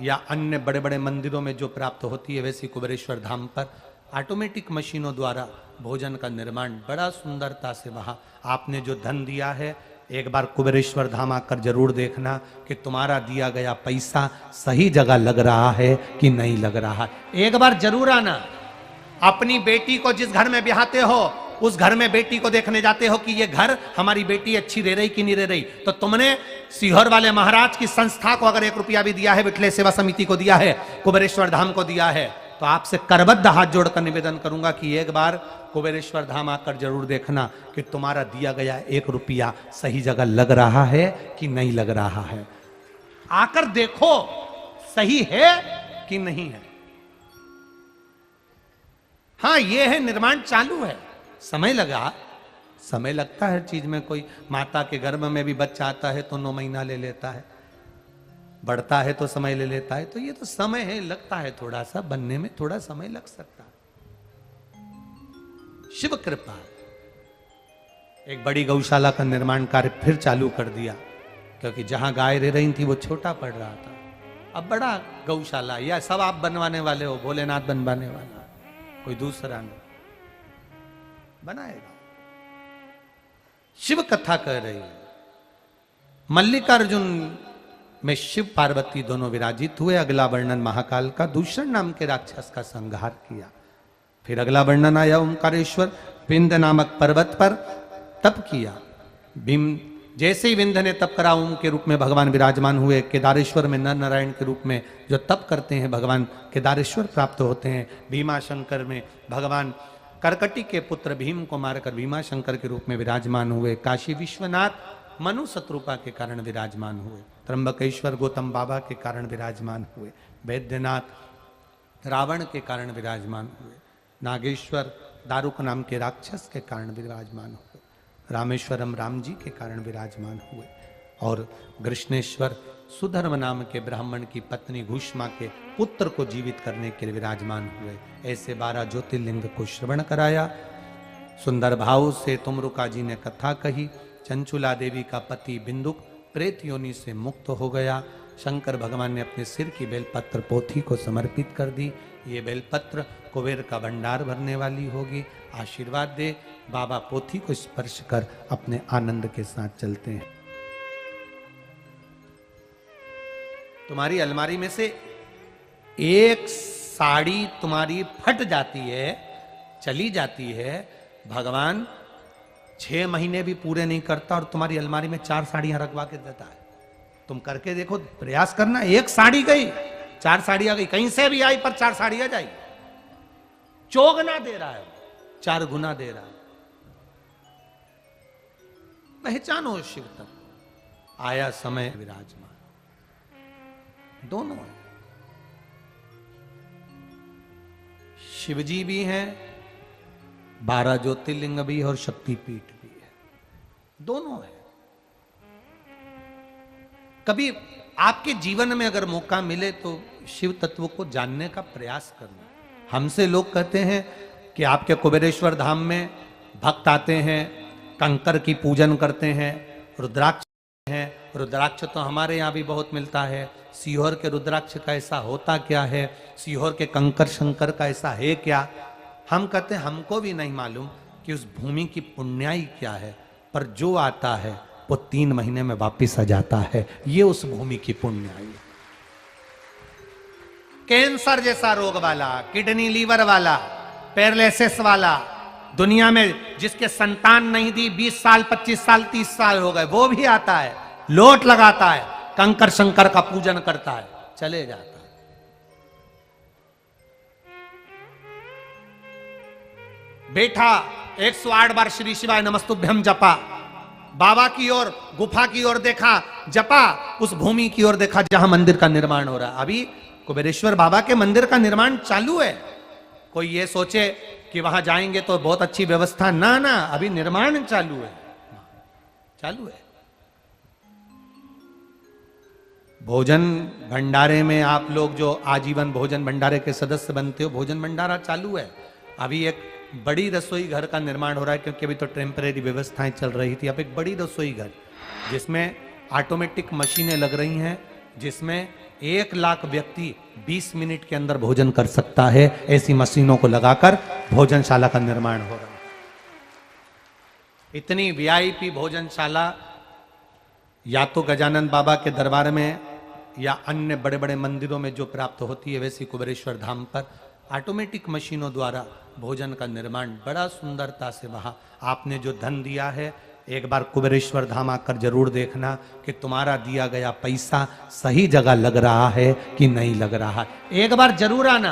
या अन्य बड़े बड़े मंदिरों में जो प्राप्त होती है, वैसी कुबेरेश्वर धाम पर ऑटोमेटिक मशीनों द्वारा भोजन का निर्माण बड़ा सुंदरता से। वहां आपने जो धन दिया है, एक बार कुबेरेश्वर धाम आकर जरूर देखना कि तुम्हारा दिया गया पैसा सही जगह लग रहा है कि नहीं लग रहा है। एक बार जरूर आना। अपनी बेटी को जिस घर में ब्याहते हो, उस घर में बेटी को देखने जाते हो कि ये घर हमारी बेटी अच्छी रह रही कि नहीं रह रही। तो तुमने सीहोर वाले महाराज की संस्था को अगर 1 रुपया भी दिया है, विठले सेवा समिति को दिया है, कुबेरेश्वर धाम को दिया है, तो आपसे करबद्ध हाथ जोड़कर निवेदन करूंगा कि एक बार कुबेरेश्वर धाम आकर जरूर देखना कि तुम्हारा दिया गया 1 रुपया सही जगह लग रहा है कि नहीं लग रहा है। आकर देखो सही है कि नहीं है। हाँ, ये है, निर्माण चालू है, समय लगा, समय लगता है हर चीज में। कोई माता के गर्भ में भी बच्चा आता है तो 9 महीना ले लेता है, बढ़ता है तो समय ले लेता है। तो ये तो समय है, लगता है, थोड़ा सा बनने में थोड़ा समय लग सकता है। शिव कृपा। एक बड़ी गौशाला का निर्माण कार्य फिर चालू कर दिया, क्योंकि जहां गाय रह रही थी वो छोटा पड़ रहा था। अब बड़ा गौशाला, या सब आप बनवाने वाले हो, भोलेनाथ बनवाने वाला, कोई दूसरा नहीं बनाएगा। शिव कथा कह रही है। मल्लिकार्जुन में शिव पार्वती दोनों विराजित हुए। अगला वर्णन महाकाल का दूषण नाम के राक्षस का संहार किया। फिर अगला वर्णन आया ओंकारेश्वर विंध्य नामक पर्वत पर तप किया। भीम जैसे ही विंध्य ने तप करा, ओम के रूप में भगवान विराजमान हुए। केदारेश्वर में नर नारायण के रूप में जो तप करते हैं भगवान केदारेश्वर प्राप्त होते हैं। भीमा शंकर में भगवान करकटी के पुत्र भीम को मारकर भीमा शंकर के रूप में विराजमान हुए। काशी विश्वनाथ मनु शत्रुपा के कारण विराजमान हुए। त्र्यंबकेश्वर गौतम बाबा के कारण विराजमान हुए। वैद्यनाथ रावण के कारण विराजमान हुए। नागेश्वर दारुक नाम के राक्षस के कारण विराजमान हुए। रामेश्वरम राम जी के कारण विराजमान हुए। और कृष्णेश्वर सुधर्म नाम के ब्राह्मण की पत्नी घुष्मा के पुत्र को जीवित करने के लिए विराजमान हुए। ऐसे 12 ज्योतिर्लिंग को श्रवण कराया। सुंदर भाव से तुमरुका जी ने कथा कही। चंचुला देवी का पति बिंदुक प्रेत योनि से मुक्त हो गया। शंकर भगवान ने अपने सिर की बेलपत्र पोथी को समर्पित कर दी। ये बेलपत्र कुबेर का भंडार भरने वाली होगी। आशीर्वाद दे। बाबा पोथी को स्पर्श कर अपने आनंद के साथ चलते हैं। तुम्हारी अलमारी में से एक साड़ी तुम्हारी फट जाती है, चली जाती है, भगवान 6 महीने भी पूरे नहीं करता और तुम्हारी अलमारी में 4 साड़ियां रखवा के देता है। तुम करके देखो, प्रयास करना। एक साड़ी गई, 4 साड़ियां गई, कहीं से भी आई पर 4 साड़ियां जाई। चौगुना दे रहा है, 4 गुना दे रहा है। पहचानो शिव तत्व। आया समय विराजमान, दोनों है। शिवजी भी हैं, 12 ज्योतिर्लिंग भी है और शक्तिपीठ भी है, दोनों है। कभी आपके जीवन में अगर मौका मिले तो शिव तत्व को जानने का प्रयास करना। हमसे लोग कहते हैं कि आपके कुबेरेश्वर धाम में भक्त आते हैं, कंकर की पूजन करते हैं, रुद्राक्ष हैं। रुद्राक्ष तो हमारे यहाँ भी बहुत मिलता है। सीहोर के रुद्राक्ष का ऐसा होता क्या है, सीहोर के कंकर शंकर का ऐसा है क्या? हम कहते हैं हमको भी नहीं मालूम कि उस भूमि की पुण्याई क्या है, पर जो आता है वो 3 महीने में वापिस आ जाता है। ये उस भूमि की पुण्याई है। कैंसर जैसा रोग वाला, किडनी लीवर वाला, पैरालिसिस वाला, दुनिया में जिसके संतान नहीं दी, 20 साल 25 साल 30 साल हो गए, वो भी आता है, लोट लगाता है, कंकर शंकर का पूजन करता है, चले जाता है। बैठा 108 बार श्री शिवाय नमस्तुभ्यम जपा, बाबा की ओर, गुफा की ओर देखा, जपा, उस भूमि की ओर देखा जहां मंदिर का निर्माण हो रहा है। अभी कुबेरेश्वर बाबा के मंदिर का निर्माण चालू है। कोई ये सोचे कि वहां जाएंगे तो बहुत अच्छी व्यवस्था, ना ना, अभी निर्माण चालू है, चालू है। भोजन भंडारे में आप लोग जो आजीवन भोजन भंडारे के सदस्य बनते हो, भोजन भंडारा चालू है। अभी एक बड़ी रसोई घर का निर्माण हो रहा है, क्योंकि अभी तो टेम्परेरी व्यवस्थाएं चल रही थी। अब एक बड़ी रसोई घर जिसमें ऑटोमेटिक मशीनें लग रही हैं, जिसमें 1 लाख व्यक्ति 20 मिनट के अंदर भोजन कर सकता है। ऐसी मशीनों को लगाकर भोजनशाला का निर्माण हो रहा है। इतनी वीआईपी भोजनशाला या तो गजानन बाबा के दरबार में या अन्य बड़े बड़े मंदिरों में जो प्राप्त होती है, वैसी कुबेरेश्वर धाम पर ऑटोमेटिक मशीनों द्वारा भोजन का निर्माण बड़ा सुंदरता से। वहां आपने जो धन दिया है, एक बार कुबेरेश्वर धाम आकर जरूर देखना कि तुम्हारा दिया गया पैसा सही जगह लग रहा है कि नहीं लग रहा है। एक बार जरूर आना।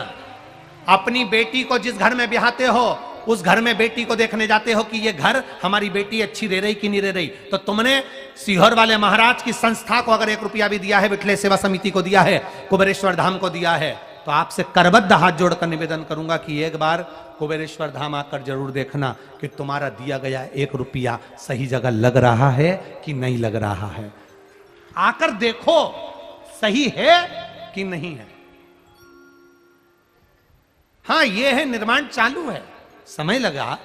अपनी बेटी को जिस घर में ब्याहते हो, उस घर में बेटी को देखने जाते हो कि ये घर हमारी बेटी अच्छी रह रही कि नहीं रह रही। तो तुमने सीहोर वाले महाराज की संस्था को अगर 1 रुपया भी दिया है, विठले सेवा समिति को दिया है, कुबेरेश्वर धाम को दिया है, तो आपसे करबद्ध हाथ जोड़कर निवेदन करूंगा कि एक बार कुबेरेश्वर धाम आकर जरूर देखना कि तुम्हारा दिया गया 1 रुपया सही जगह लग रहा है कि नहीं लग रहा है। आकर देखो सही है कि नहीं है। हाँ, ये है, निर्माण चालू है, समय लगा,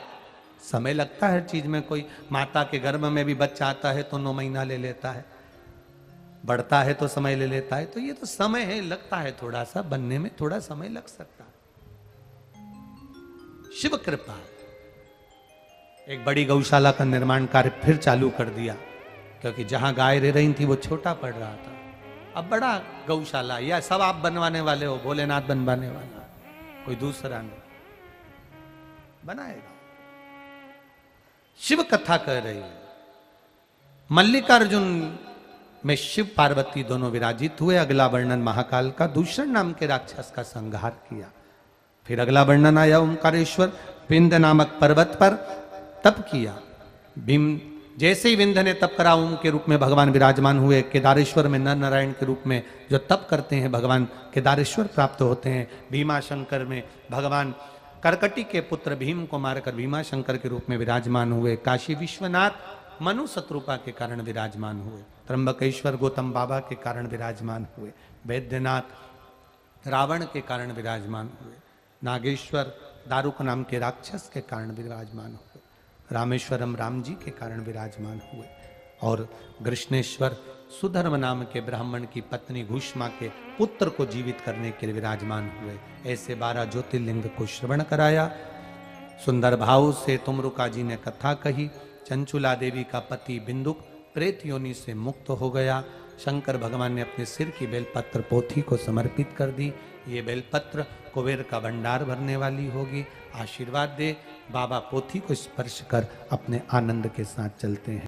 समय लगता है हर चीज में। कोई माता के गर्भ में भी बच्चा आता है तो 9 महीना ले लेता है, बढ़ता है तो समय ले लेता है। तो ये तो समय है, लगता है, थोड़ा सा बनने में थोड़ा समय लग सकता है। शिव कृपा। एक बड़ी गौशाला का निर्माण कार्य फिर चालू कर दिया, क्योंकि जहां गाय रह रही थी वो छोटा पड़ रहा था। अब बड़ा गौशाला, या सब आप बनवाने वाले हो, भोलेनाथ बनवाने वाला, कोई दूसरा नहीं बनाएगा। शिव कथा कह रही है। मल्लिकार्जुन में शिव पार्वती दोनों विराजित हुए। अगला वर्णन महाकाल का दूषण नाम के राक्षस का संहार किया। फिर अगला वर्णन आया ओंकारेश्वर विंध्य नामक पर्वत पर तप किया। भीम जैसे ही विंध्य ने तप करा, ओम के रूप में भगवान विराजमान हुए। केदारेश्वर में नर नारायण के रूप में जो तप करते हैं भगवान केदारेश्वर प्राप्त होते हैं। भीमा शंकर में भगवान करकटी के पुत्र भीम को मारकर भीमा शंकर के रूप में विराजमान हुए। काशी विश्वनाथ मनु शत्रुपा के कारण विराजमान हुए। त्र्यंबकेश्वर गौतम बाबा के कारण विराजमान हुए। वैद्यनाथ रावण के कारण विराजमान हुए। नागेश्वर दारुक नाम के राक्षस के कारण विराजमान हुए। रामेश्वरम राम जी के कारण विराजमान हुए। और कृष्णेश्वर सुधर्म नाम के ब्राह्मण की पत्नी घुष्मा के पुत्र को जीवित करने के लिए विराजमान हुए। ऐसे 12 ज्योतिर्लिंग को श्रवण कराया। सुंदर भाव से तुमरुका जी ने कथा कही। चंचुला देवी का पति बिंदुक प्रेत योनि से मुक्त हो गया। शंकर भगवान ने अपने सिर की बेलपत्र पोथी को समर्पित कर दी। ये बेलपत्र कुबेर का भंडार भरने वाली होगी। आशीर्वाद दे। बाबा पोथी को स्पर्श कर अपने आनंद के साथ चलते हैं।